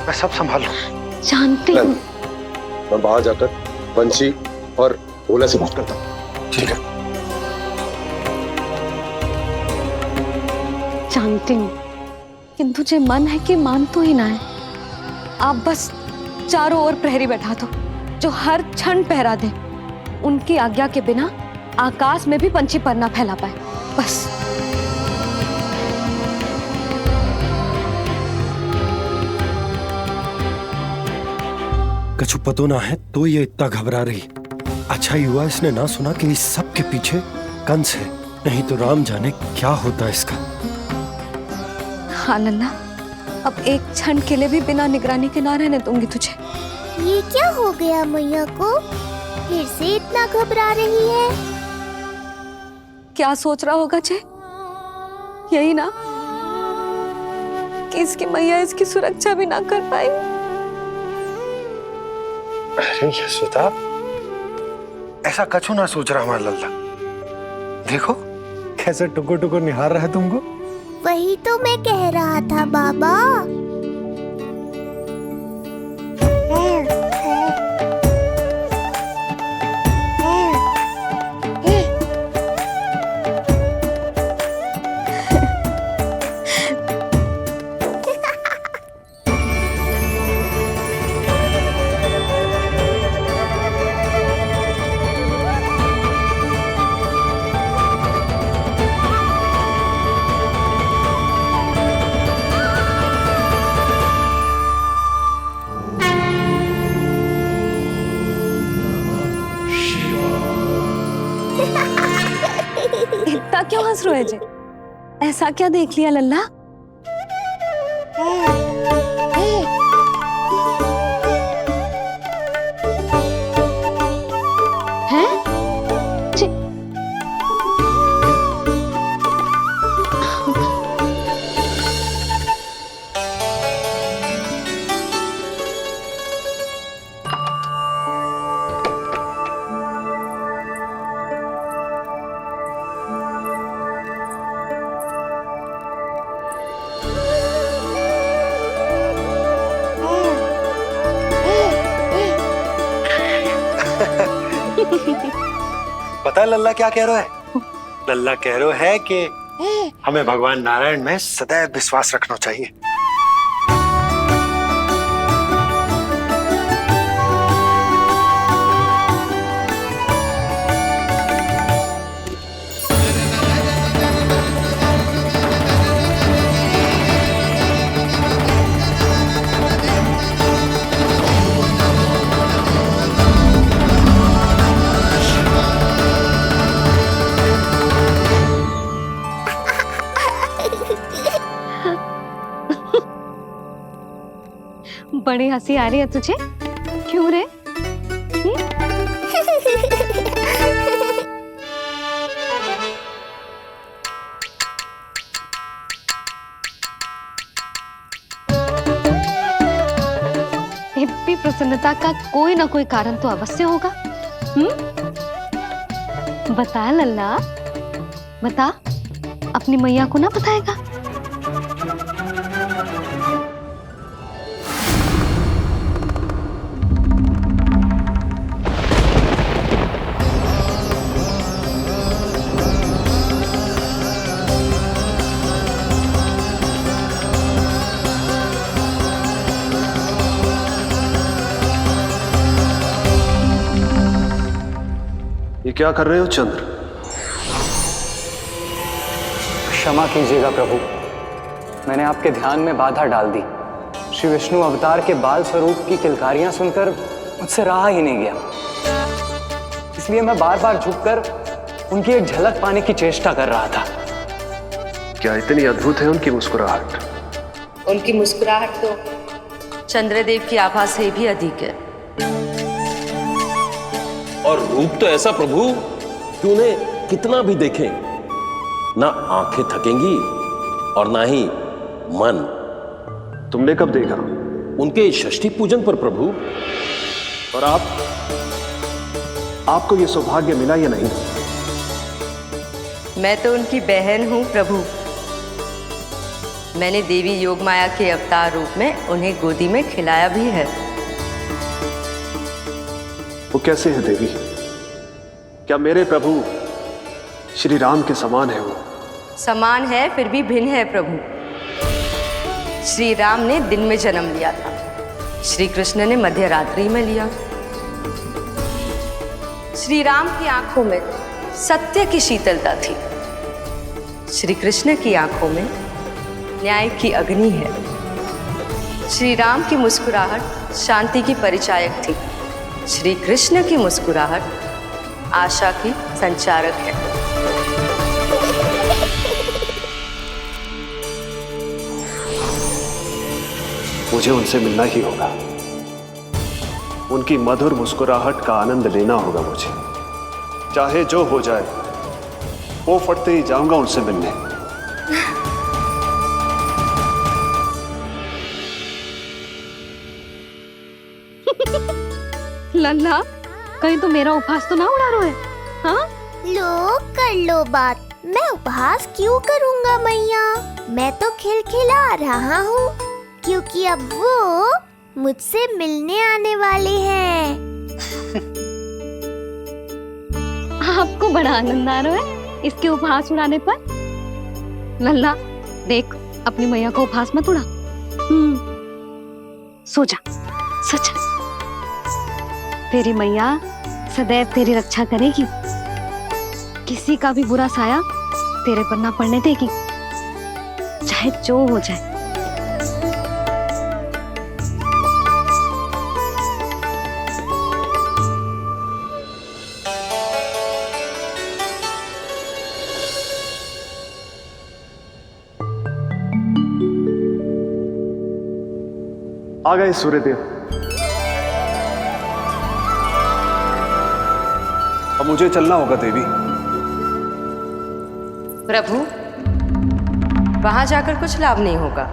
मैं सब संभाल लूं। जानती हूँ। मैं बाहर जाकर बंसी और भोला से बात करता हूँ। ठीक है। जानती हूँ, किंतु जो मन है कि मान तो ही ना है। आप बस चारों ओर प्रहरी बैठा दो, जो हर क्षण पहरा दे। उनकी आज्ञा के बिना आकाश में भी पंछी पर ना फैला पाए, बस। कछु पतो ना है तो ये इतना घबरा रही। अच्छा ही हुआ इसने ना सुना कि इस सब के पीछे कंस है, नहीं तो राम जाने क्या होता इसका। हाँ लल्ला, अब एक क्षण के लिए भी बिना निगरानी के ना रहने दूंगी तुझे। ये क्या हो गया मैया को? फिर से इतना घबरा रही है? क्या सोच रहा होगा चे? यही ना कि इसकी मैया इसकी सुरक्षा भी ना कर पाई। अरे यशोदा, ऐसा कछु ना सोच रहा हमारा लल्ला। देखो कैसे टुकुर टुकुर निहार रहा है तुमको। वही तो मैं कह रहा था बाबा। इतना क्यों हंस रहे जे? ऐसा क्या देख लिया लल्ला? हैं? पता है लल्ला क्या कह रहा है? लल्ला कह रहा है कि हमें भगवान नारायण में सदैव विश्वास रखना चाहिए। बड़ी हंसी आ रही है तुझे, क्यों रे? हिप्पी प्रसन्नता का कोई ना कोई कारण तो अवश्य होगा। बता लल्ला, बता, अपनी मैया को ना बताएगा? ये क्या कर रहे हो चंद्र? क्षमा कीजिएगा प्रभु, मैंने आपके ध्यान में बाधा डाल दी। श्री विष्णु अवतार के बाल स्वरूप की किलकारियां सुनकर मुझसे रहा ही नहीं गया, इसलिए मैं बार बार झुककर उनकी एक झलक पाने की चेष्टा कर रहा था। क्या इतनी अद्भुत है उनकी मुस्कुराहट? उनकी मुस्कुराहट तो चंद्रदेव की आभा से भी अधिक है। और रूप तो ऐसा प्रभु कि उन्हें कितना भी देखें ना आंखें थकेंगी और ना ही मन। तुमने कब देखा? उनके षष्ठी पूजन पर प्रभु। और आपको यह सौभाग्य मिला या नहीं? मैं तो उनकी बहन हूँ प्रभु। मैंने देवी योगमाया के अवतार रूप में उन्हें गोदी में खिलाया भी है। वो कैसे है देवी? क्या मेरे प्रभु श्री राम के समान है वो? समान है फिर भी भिन्न है प्रभु। श्री राम ने दिन में जन्म लिया था, श्री कृष्ण ने मध्य रात्रि में लिया। श्री राम की आंखों में सत्य की शीतलता थी, श्री कृष्ण की आंखों में न्याय की अग्नि है। श्री राम की मुस्कुराहट शांति की परिचायक थी, श्री कृष्ण की मुस्कुराहट आशा की संचारक है। मुझे उनसे मिलना ही होगा, उनकी मधुर मुस्कुराहट का आनंद लेना होगा मुझे। चाहे जो हो जाए, वो फटते ही जाऊंगा उनसे मिलने। लल्ला, कहीं तो मेरा उपहास तो ना उड़ा रहे? हाँ? लो कर लो बात, मैं उपहास क्यों करूँगा मैया? मैं तो खिलखिला रहा हूँ क्योंकि अब वो मुझसे मिलने आने वाले हैं। आपको बड़ा आनंद आ रहा है इसके उपहास उड़ाने पर? लल्ला देख, अपनी मैया को उपहास मत उड़ा। सो जा, सो जा। तेरी मैया सदैव तेरी रक्षा करेगी, किसी का भी बुरा साया तेरे पर ना पड़ने देगी, चाहे जो हो जाए। आ गए सूर्यदेव। अब मुझे चलना होगा देवी। प्रभु, वहां जाकर कुछ लाभ नहीं होगा।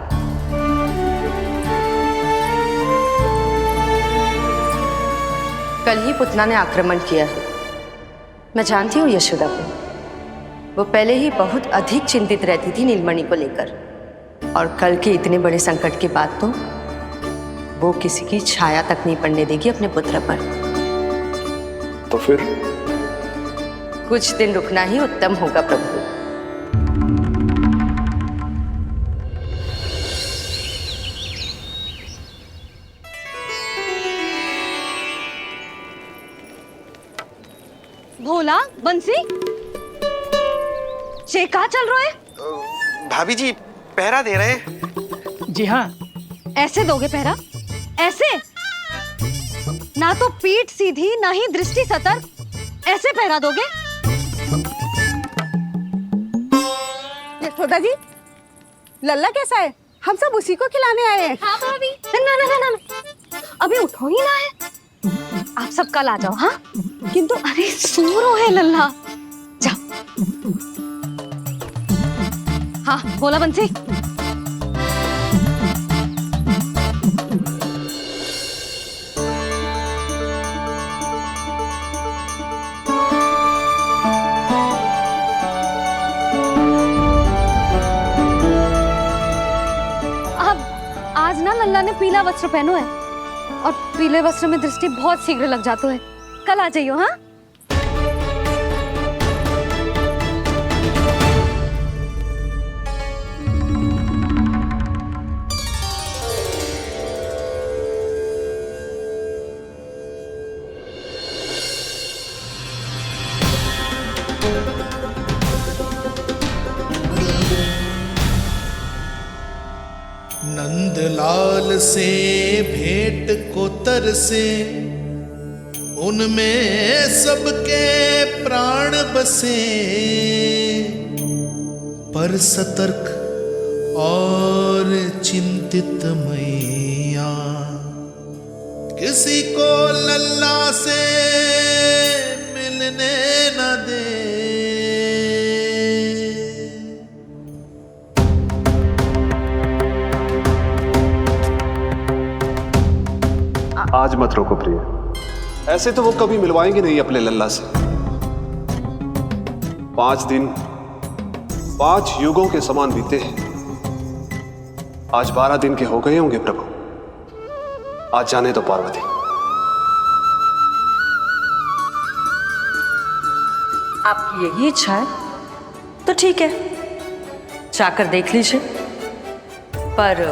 कल ही पुतना ने आक्रमण किया है। मैं जानती हूँ यशोदा को, वो पहले ही बहुत अधिक चिंतित रहती थी नीलमणि को लेकर, और कल के इतने बड़े संकट के बाद तो वो किसी की छाया तक नहीं पड़ने देगी अपने पुत्र पर। तो फिर कुछ दिन रुकना ही उत्तम होगा प्रभु। भोला, बंसी, ये कहाँ चल रहे हैं? भाभी जी पहरा दे रहे हैं। जी हाँ। ऐसे दोगे पहरा? ऐसे? ना तो पीठ सीधी ना ही दृष्टि सतर्क, ऐसे पहरा दोगे? यशोदा जी, लल्ला कैसा है? हम सब उसी को खिलाने आए हैं। हाँ भाभी। ना ना ना ना, अभी उठो ही ना है। आप सब कल आ जाओ। हाँ, किंतु अरे सो रो है लल्ला, जाओ। हाँ बोला बंसी। आज ना लल्ला ने पीला वस्त्र पहनो है, और पीले वस्त्र में दृष्टि बहुत शीघ्र लग जाता है। कल आ जाइयो। हाँ, नंदलाल से भेंट को तरसे, उनमें सबके प्राण बसे, पर सतर्क और चिंतित मैया किसी को लल्ला से मिलने न दे। आज मत रोको प्रिय। ऐसे तो वो कभी मिलवाएंगे नहीं अपने लल्ला से। 5 दिन 5 युगों के समान बीते हैं। आज 12 दिन के हो गए होंगे प्रभु। आज जाने दो पार्वती। आपकी यही इच्छा है तो ठीक है, जाकर देख लीजिए। पर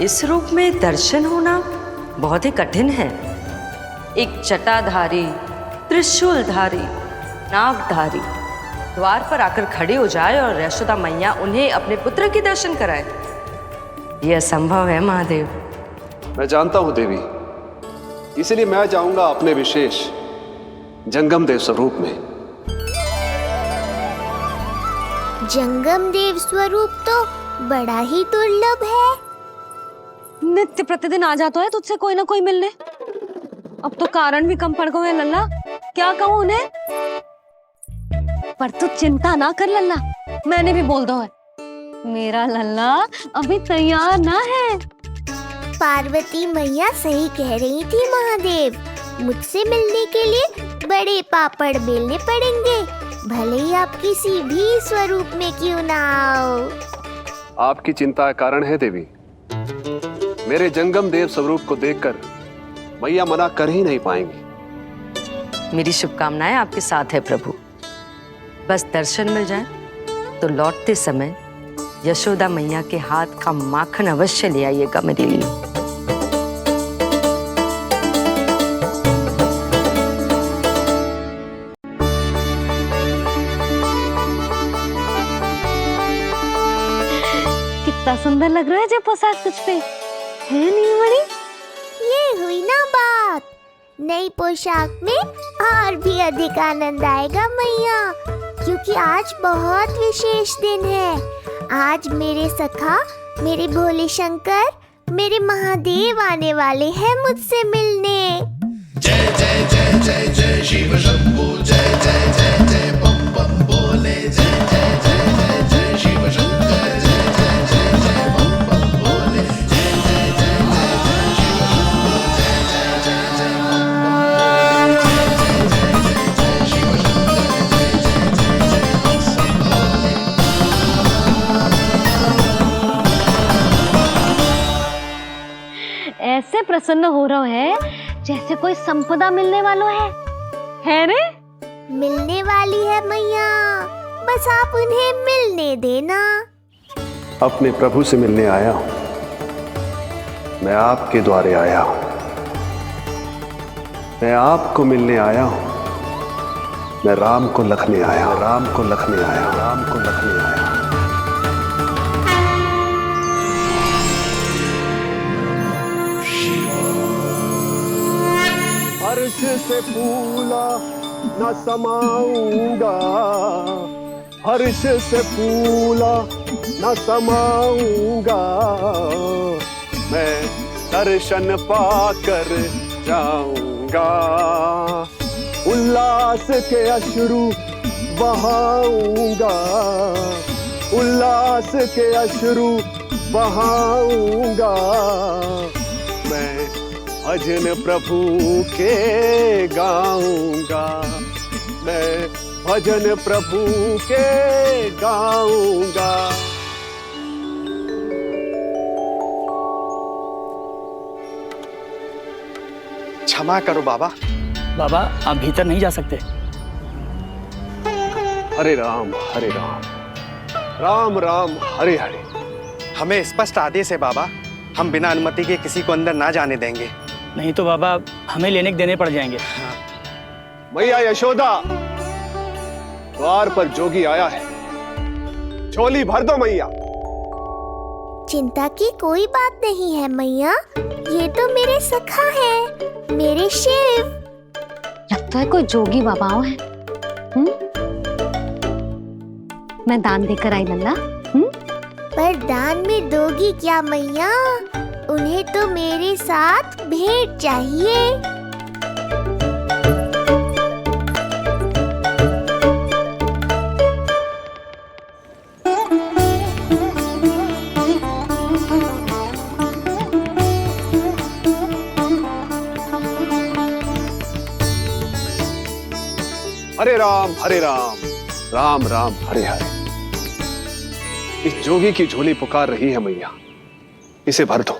इस रूप में दर्शन होना बहुत ही कठिन है। एक जटाधारी, त्रिशूलधारी, नागधारी द्वार पर आकर खड़े हो जाए और यशोदा मैया उन्हें अपने पुत्र के दर्शन कराए, यह असंभव है महादेव। मैं जानता हूं देवी, इसलिए मैं जाऊंगा अपने विशेष जंगम देव स्वरूप में। जंगम देव स्वरूप तो बड़ा ही दुर्लभ है। नित्य प्रतिदिन आ जाता है तुझसे कोई ना कोई मिलने। अब तो कारण भी कम पड़ गए हैं लल्ला, क्या कहूँ उन्हें। पर तू चिंता ना कर लल्ला, मैंने भी बोल दो है मेरा लल्ला अभी तैयार ना है। पार्वती मैया सही कह रही थी महादेव, मुझसे मिलने के लिए बड़े पापड़ बेलने पड़ेंगे, भले ही आप किसी भी स्वरूप में क्यों ना आओ। आपकी चिंता का कारण है देवी। मेरे जंगम देव स्वरूप को देखकर मैया मना कर ही नहीं पाएंगी। मेरी शुभकामनाएं आपके साथ है प्रभु। बस दर्शन मिल जाए तो लौटते समय यशोदा मैया के हाथ का माखन अवश्य ले आइएगा मेरे लिए। कितना सुंदर लग रहा है जो पोशाक तुझ पे है नीलमणि। ये हुई ना बात, नई पोशाक में और भी अधिक आनंद आएगा मैया, क्योंकि आज बहुत विशेष दिन है। आज मेरे सखा, मेरे भोले शंकर, मेरे महादेव आने वाले हैं मुझसे मिलने। जय जय जय जय जय शिव शंभू, जय जय जय जय बम बम बोले, जय जय जय जय जय शिव शंकर, जय जय जय जय बम बम बोले, जय जय जय जय जय शिव शंभू, जय जय जय जय बम बम बोले, जय जय जय जय शिव शंकर, जय जय जय जय बम बम बोले। ऐसे प्रसन्न हो रहा है जैसे कोई संपदा मिलने वाला है रे? मिलने वाली है मैया, बस आप उन्हें मिलने देना। अपने प्रभु से मिलने आया हूं, मैं आपके द्वारे आया हूं, मैं आपको मिलने आया हूं, मैं राम को लखने आया हूं, राम को लखने आया हूं, राम को लखने आया हूं। हर्ष से फूला न समाऊंगा, हर्ष से फूला न समाऊंगा, मैं दर्शन पाकर जाऊंगा, उल्लास के अश्रु बहाऊंगा, उल्लास के अश्रु बहाऊंगा, मैं भजन प्रभु के गाऊंगा, मैं भजन प्रभु के गाऊंगा। क्षमा करो बाबा। बाबा आप भीतर नहीं जा सकते। हरे राम हरे राम, राम राम हरे हरे। हमें स्पष्ट आदेश है बाबा, हम बिना अनुमति के किसी को अंदर ना जाने देंगे। नहीं तो बाबा हमें लेने के देने पड़ जाएंगे। मैया यशोदा, द्वार पर जोगी आया है, झोली भर दो मैया। चिंता की कोई बात नहीं है मैया, ये तो मेरे सखा है, मेरे शिव। लगता है कोई जोगी बाबाओ है। मैं दान देकर आई लल्ला। पर दान में दोगी क्या मैया, उन्हें तो मेरे साथ भेंट चाहिए। राम राम राम हरे हरे। इस जोगी की झोली पुकार रही है मैया, इसे भर दो।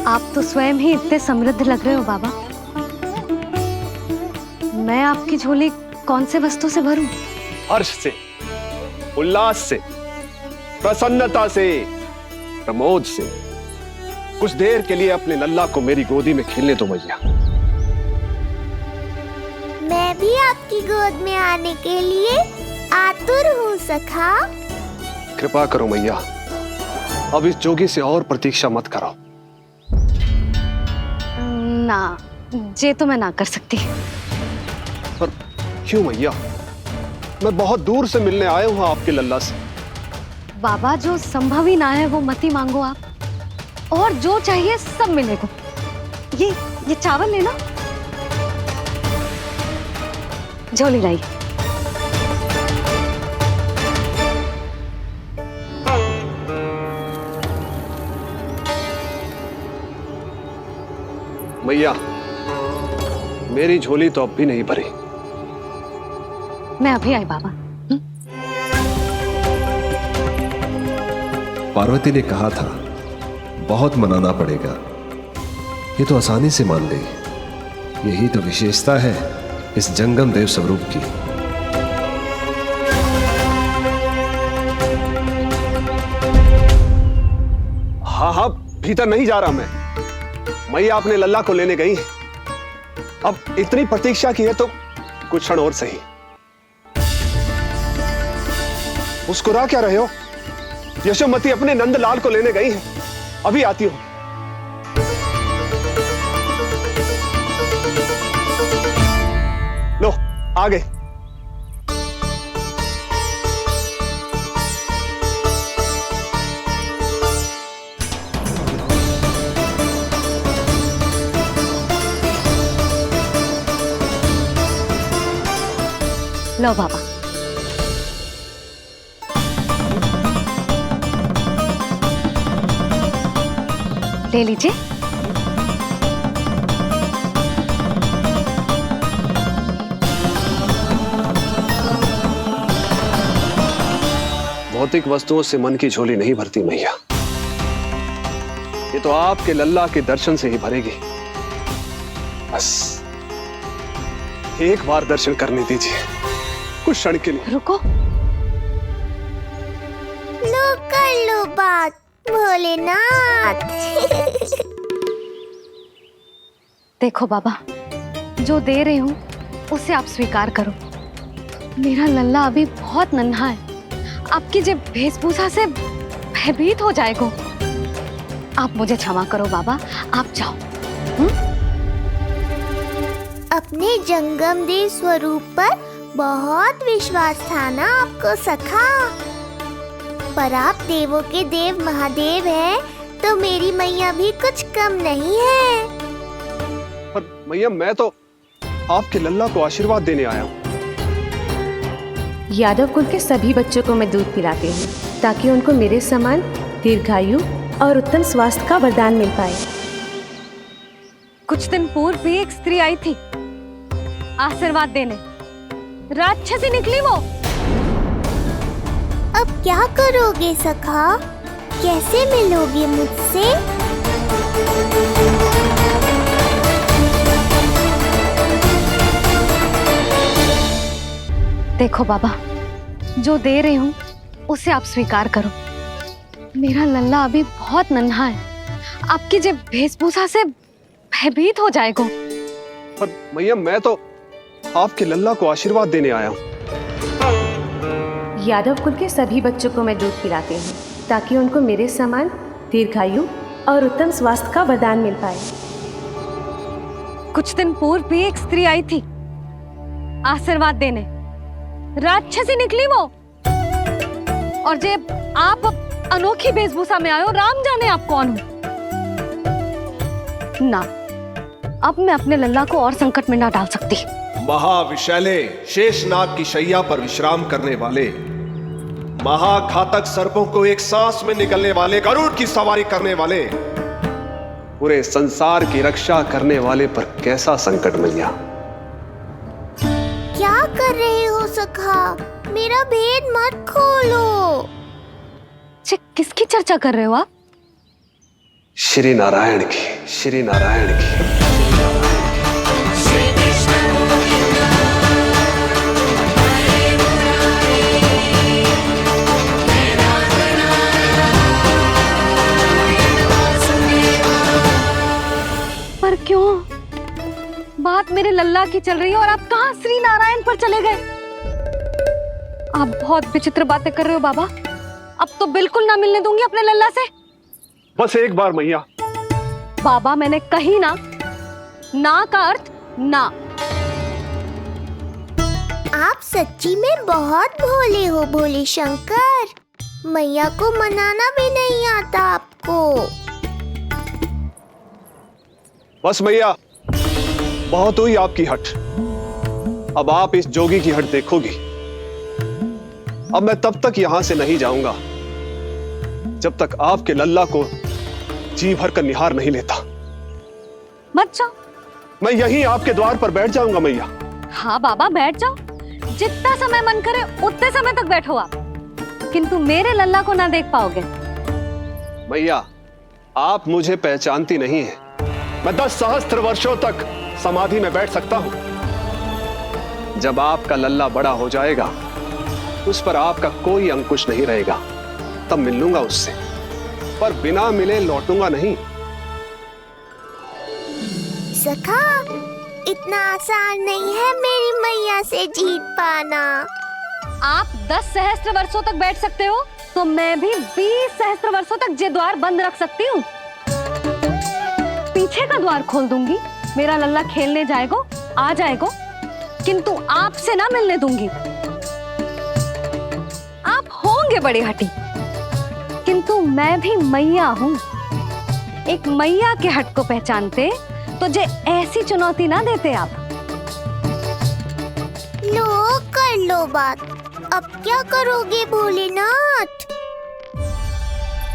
आप तो स्वयं ही इतने समृद्ध लग रहे हो बाबा। मैं आपकी झोली कौन से वस्तु से भरूं? हर्ष से, उल्लास से, प्रसन्नता से, प्रमोद से। कुछ देर के लिए अपने लल्ला को मेरी गोदी में खेलने दो मैया। मैं भी आपकी गोद में आने के लिए आतुर हूँ सखा। कृपा करो मैया, अब इस जोगी से और प्रतीक्षा मत कराओ। ना, जे तो मैं ना कर सकती। पर क्यों मैया? मैं बहुत दूर से मिलने आया हूँ आपके लल्ला से। बाबा, जो संभव ही ना है वो मत ही मांगो आप, और जो चाहिए सब मिलेगा। ये चावल लेना, झोली लाई। मैया, मेरी झोली तो अब भी नहीं भरी। मैं अभी आई बाबा। पार्वती ने कहा था बहुत मनाना पड़ेगा, ये तो आसानी से मान गई। यही तो विशेषता है इस जंगम देव स्वरूप की। हाँ, भीतर नहीं जा रहा मैं। मैया अपने लल्ला को लेने गई है। अब इतनी प्रतीक्षा की है तो कुछ क्षण और सही। मुस्कुरा क्या रहे हो? यशोमती अपने नंदलाल को लेने गई है, अभी आती हूं। लो, आ गए। लो बाबा। ले लीजिए। भौतिक वस्तुओं से मन की झोली नहीं भरती मैया, ये तो आपके लल्ला के दर्शन से ही भरेगी। बस एक बार दर्शन करने दीजिए, कुछ क्षण के लिए। रुको। लो कर लो बात भोलेनाथ। देखो बाबा, जो दे रही हूँ उसे आप स्वीकार करो। मेरा लल्ला अभी बहुत नन्हा है, आपकी जब वेशभूषा से भयभीत हो जाएगा। आप मुझे क्षमा करो बाबा, आप जाओ। अपने जंगम देव स्वरूप पर बहुत विश्वास था ना आपको सखा। पर आप देवों के देव महादेव हैं, तो मेरी मैया भी कुछ कम नहीं है। पर मैया, मैं तो आपके लल्ला को आशीर्वाद देने आया हूँ। यादव कुल के सभी बच्चों को मैं दूध पिलाती हूँ, ताकि उनको मेरे समान दीर्घायु और उत्तम स्वास्थ्य का वरदान मिल पाए। कुछ दिन पूर्व भी एक स्त्री आई थी आशीर्वाद देने, राक्षसी निकली वो। अब क्या करोगे सखा? कैसे मिलोगे मुझसे? देखो बाबा, जो दे रही हूँ उसे आप स्वीकार करो। मेरा लल्ला अभी बहुत नन्हा है, आपकी जब वेशभूषा से भयभीत हो जाएगा। पर मैया, मैं तो आपके लल्ला को आशीर्वाद देने आया हूँ। यादव कुल के सभी बच्चों को मैं दूध पिलाती हूँ, ताकि उनको मेरे समान दीर्घायु और उत्तम स्वास्थ्य का वरदान मिल पाए। कुछ दिन पूर्व भी एक स्त्री आई थी आशीर्वाद देने, राक्षसी निकली वो। और जब आप अनोखी वेशभूषा में आए हो, राम जाने आप कौन हो। ना, अब मैं अपने लल्ला को और संकट में ना डाल सकती। महाविशैले शेषनाग की शैया पर विश्राम करने वाले, महाघातक सर्पों को एक सांस में निकलने वाले, गरुड़ की सवारी करने वाले, पूरे संसार की रक्षा करने वाले पर कैसा संकट मैया। क्या कर रहे हो सखा? मेरा भेद मत खोलो। किसकी चर्चा कर रहे हो आप? श्री नारायण की, श्री नारायण की। पर क्यों? बात मेरे लल्ला की चल रही है और आप कहाँ श्री नारायण पर चले गए? आप बहुत विचित्र बातें कर रहे हो बाबा। अब तो बिल्कुल ना मिलने दूंगी अपने लल्ला से। बस एक बार मैया। बाबा मैंने कही ना, ना का अर्थ ना। आप सच्ची में बहुत भोले हो भोले शंकर। मैया को मनाना भी नहीं आता आपको। बस मैया, बहुत हुई आपकी हट। अब आप इस जोगी की हट देखोगी। अब मैं तब तक यहां से नहीं जाऊंगा जब तक आपके लल्ला को जी भर कर निहार नहीं लेता। मत जाओ। मैं यहीं आपके द्वार पर बैठ जाऊंगा मैया। हाँ बाबा बैठ जाओ, जितना समय मन करे उतने समय तक बैठो आप, किंतु मेरे लल्ला को ना देख पाओगे। मैया, आप मुझे पहचानती नहीं है। मैं 10 सहस्त्र वर्षों तक समाधि में बैठ सकता हूं। जब आपका लल्ला बड़ा हो जाएगा, उस पर आपका कोई अंकुश नहीं रहेगा, तब मिल लूंगा उससे, पर बिना मिले लौटूंगा नहीं। सखा, इतना आसान नहीं है मेरी मैया से जीत पाना। आप 10 सहस्त्र वर्षों तक बैठ सकते हो, तो मैं भी 20 सहस्त्र वर्षों तक ये द्वार बंद रख सकती हूँ। पीछे का द्वार खोल दूंगी, मेरा लल्ला खेलने जाएगा, आ जाएगा, किंतु आपसे ना मिलने दूंगी। आप होंगे बड़े हठी, किंतु मैं भी मैया हूँ। एक मैया के हट को पहचानते तो जे ऐसी चुनौती ना देते आप। लो कर लो बात। अब क्या करोगे भोलेनाथ?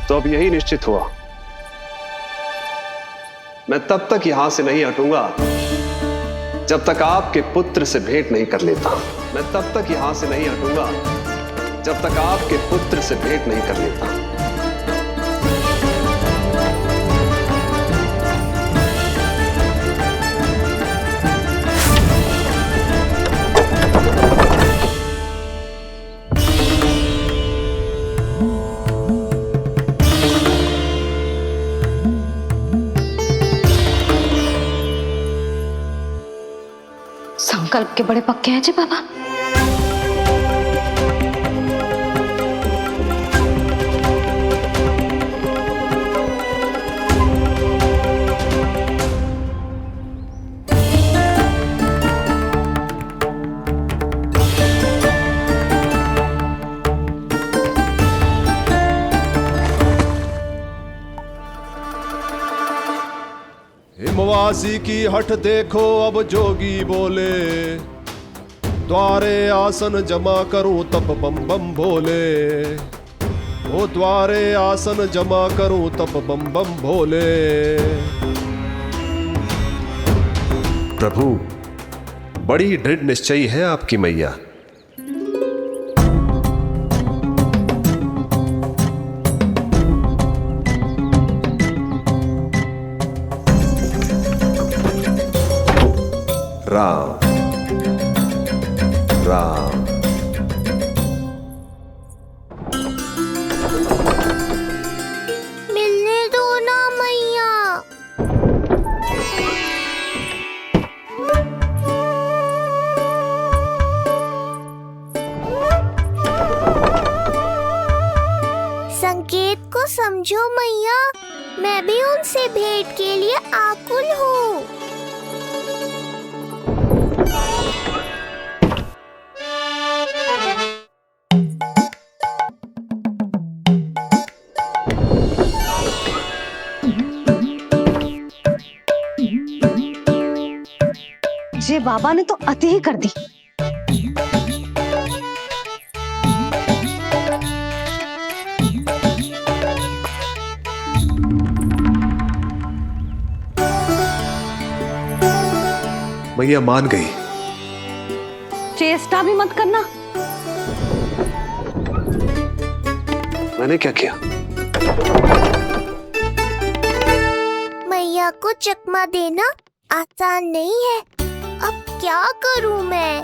तो अब यही निश्चित हुआ, मैं तब तक यहां से नहीं हटूंगा जब तक आपके पुत्र से भेंट नहीं कर लेता। मैं तब तक यहां से नहीं हटूंगा जब तक आपके पुत्र से भेंट नहीं कर लेता। संकल्प के बड़े पक्के हैं जी बाबा। हिमवासी की हठ देखो अब जोगी बोले, द्वारे आसन जमा करूं तब बम बम भोले। ओ द्वारे आसन जमा करूं तब बम बम भोले। प्रभु, बड़ी दृढ़ निश्चयी है आपकी मैया। राम राम। मिलने दो ना मैया। संकेत को समझो मैया, मैं भी उनसे भेंट के लिए आकुल हूँ। ये बाबा ने तो अति ही कर दी। मैया मान गई। चेष्टा भी मत करना। मैंने क्या किया? मैया को चकमा देना आसान नहीं है। अब क्या करूं मैं?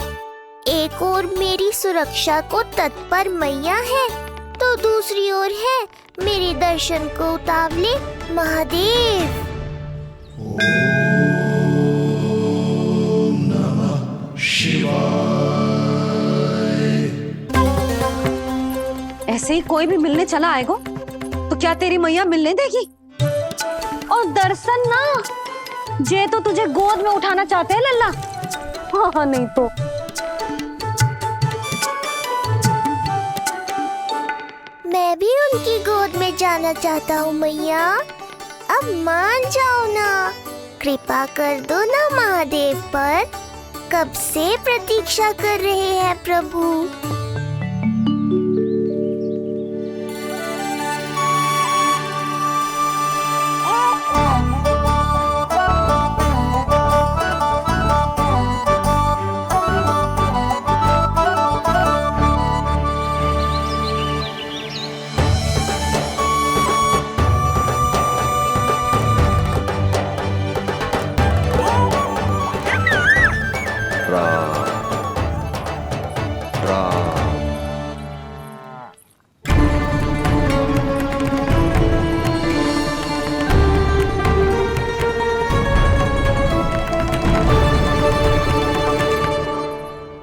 एक ओर मेरी सुरक्षा को तत्पर मैया है, तो दूसरी ओर है मेरे दर्शन को उतावले महादेव। ऐसे ही कोई भी मिलने चला आएगा तो क्या तेरी मैया मिलने देगी? और दर्शन ना, जे तो तुझे गोद में उठाना चाहते हैं लल्ला। हाँ नहीं तो मैं भी उनकी गोद में जाना चाहता हूँ मैया। अब मान जाओ ना, कृपा कर दो ना महादेव पर। कब से प्रतीक्षा कर रहे हैं प्रभु।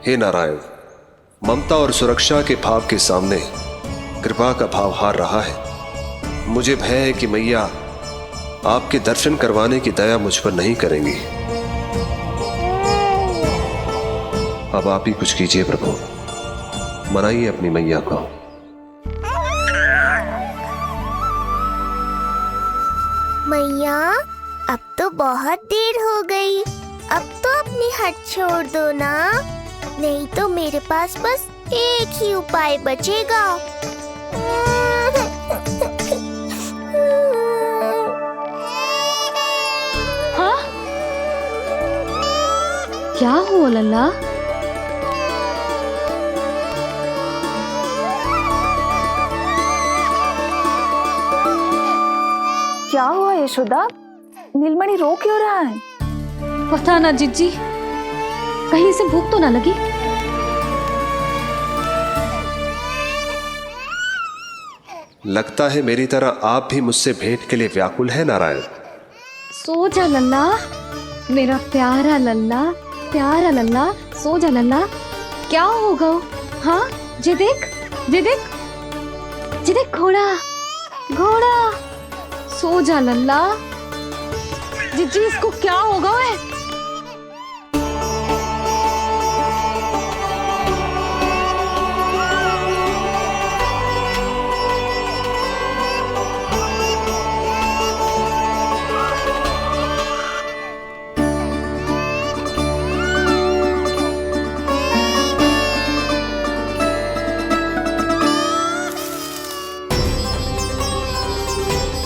हे नारायण, ममता और सुरक्षा के भाव के सामने कृपा का भाव हार रहा है। मुझे भय है कि मैया आपके दर्शन करवाने की दया मुझ पर नहीं करेंगी। अब आप ही कुछ कीजिए प्रभु, मनाइए अपनी मैया को। मैया अब तो बहुत देर हो गई। अब तो अपनी हट छोड़ दो ना, नहीं तो मेरे पास बस एक ही उपाय बचेगा। हाँ? क्या हुआ लल्ला? क्या हुआ यशोदा? नीलमणि रो क्यों रहा है? पता ना जीजी, कहीं से भूख तो ना लगी। लगता है मेरी तरह आप भी मुझसे भेंट के लिए व्याकुल है नारायण। सो जा लल्ला, मेरा प्यारा लल्ला, प्यारा लल्ला, सो जा लल्ला। क्या होगा? हाँ, जे देख, जे देख, जे देख, घोड़ा, घोड़ा। सो जा लल्ला। जीजी इसको क्या होगा? है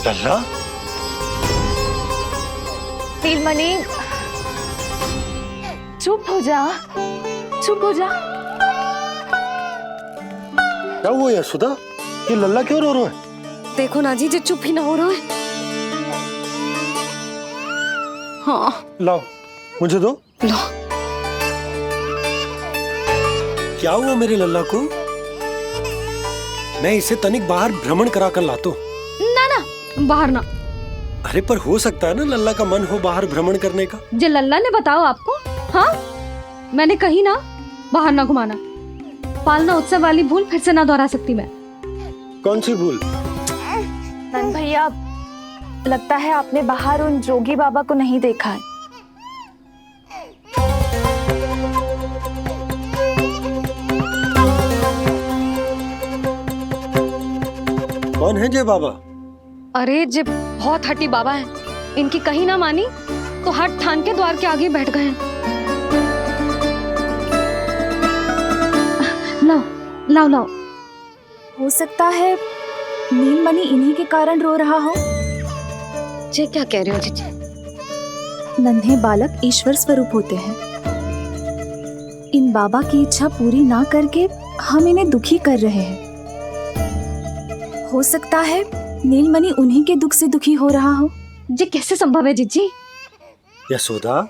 लल्ला, नीलमणि चुप हो जा, चुप हो जा। क्या हुआ यशोदा? ये लल्ला क्यों रो रहा है? देखो ना जी, चुप ही ना हो रहा है। हाँ लाओ, मुझे दो। लो। क्या हुआ मेरे लल्ला को? मैं इसे तनिक बाहर भ्रमण करा कर लाता हूं। ना ना, बाहर ना। अरे पर हो सकता है ना लल्ला का मन हो बाहर भ्रमण करने का। जे लल्ला ने बताओ आपको? हाँ, मैंने कही ना बाहर ना घुमाना। पालना उत्सव वाली भूल फिर से ना दोहरा सकती मैं। कौन सी भूल? नंद भैया, लगता है आपने बाहर उन जोगी बाबा को नहीं देखा है। कौन है जय बाबा? अरे जे बहुत हट्टी बाबा हैं। इनकी कहीं ना मानी तो हट ठान के द्वार के आगे बैठ गए। लाओ लाओ लाओ। हो सकता है नीलमणि इन्हीं के कारण रो रहा हो। जे क्या कह रहे हो जीजी? नन्हे बालक ईश्वर स्वरूप होते हैं। इन बाबा की इच्छा पूरी ना करके हम इन्हें दुखी कर रहे हैं। हो सकता है नीलमणि उन्हीं के दुख से दुखी हो रहा हो। ये कैसे संभव है जीजी? यशोदा,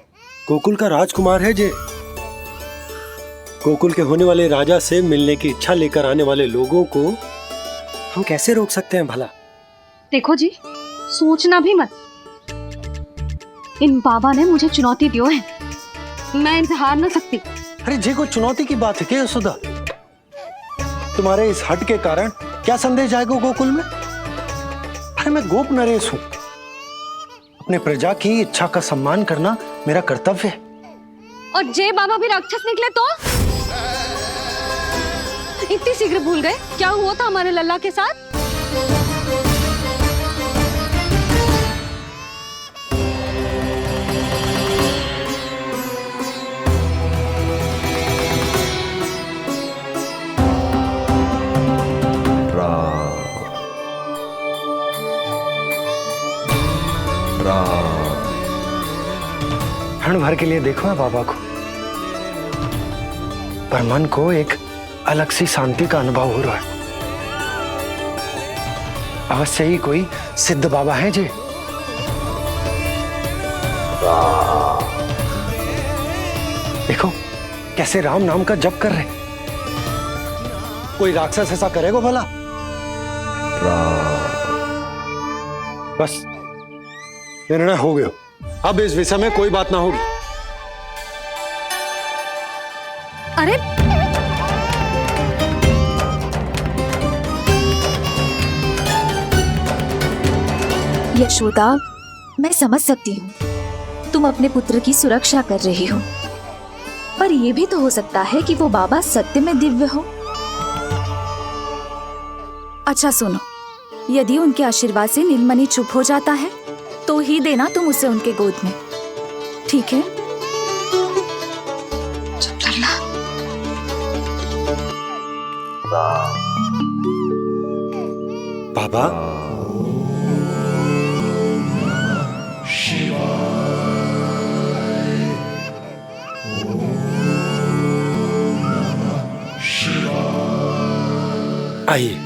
गोकुल का राजकुमार है जे। गोकुल के होने वाले राजा से मिलने की इच्छा लेकर आने वाले लोगों को हम कैसे रोक सकते हैं भला? देखो जी, सोचना भी मत। इन बाबा ने मुझे चुनौती दियो है, मैं इनसे हार ना सकती। अरे जे कोई चुनौती की बात है क्या यशोदा? तुम्हारे इस हट के कारण क्या संदेश जाएगा गोकुल में? अरे मैं गोप नरेश हूं, अपने प्रजा की इच्छा का सम्मान करना मेरा कर्तव्य है। और जे बाबा भी राक्षस निकले तो? इतनी शीघ्र भूल गए क्या हुआ था हमारे लल्ला के साथ? क्षण भर के लिए देखो है बाबा को, पर मन को एक अलग सी शांति का अनुभव हो रहा है। अवश्य ही कोई सिद्ध बाबा हैं जी। देखो कैसे राम नाम का जप कर रहे। कोई राक्षस ऐसा करेगा भला? बस निर्णय हो गया, अब इस विषय में कोई बात ना होगी। अरे यशोदा, मैं समझ सकती हूँ तुम अपने पुत्र की सुरक्षा कर रही हो, पर यह भी तो हो सकता है कि वो बाबा सत्य में दिव्य हो। अच्छा सुनो, यदि उनके आशीर्वाद से नीलमणि चुप हो जाता है तो ही देना तुम उसे उनके गोद में, ठीक है? चुप करना। बाबा, आइए।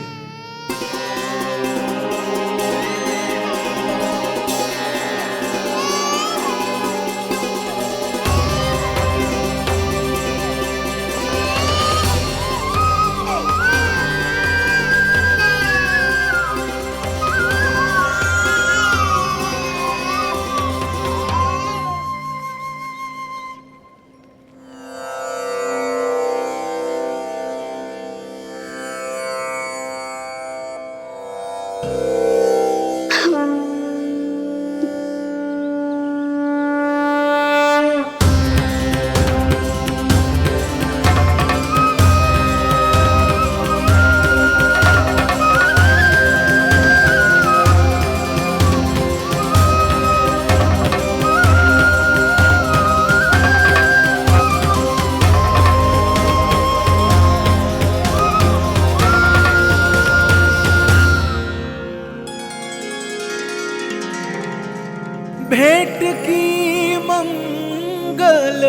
भेंट की मंगल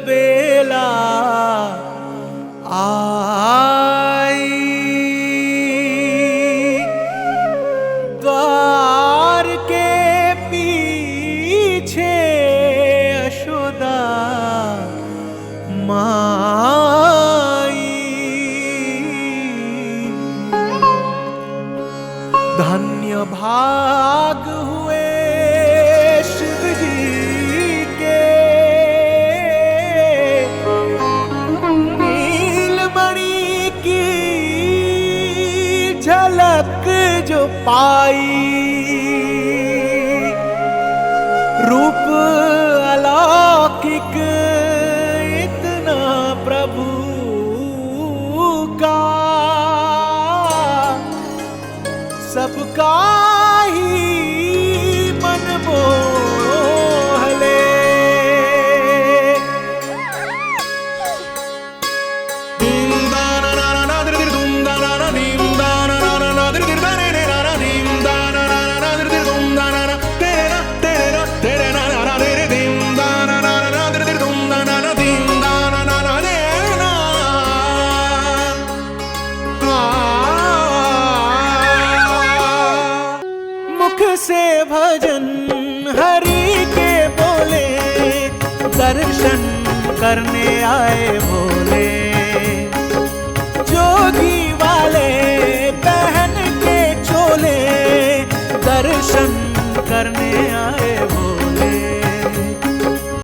बेला आई, द्वार के पीछे यशोदा माई। धन्य भाग हुए जो पाई, रूप अलौकिक इतना प्रभु का, सबका ही मन मोह ले। करने आए भोले। जोगी वाले पहन के चोले दर्शन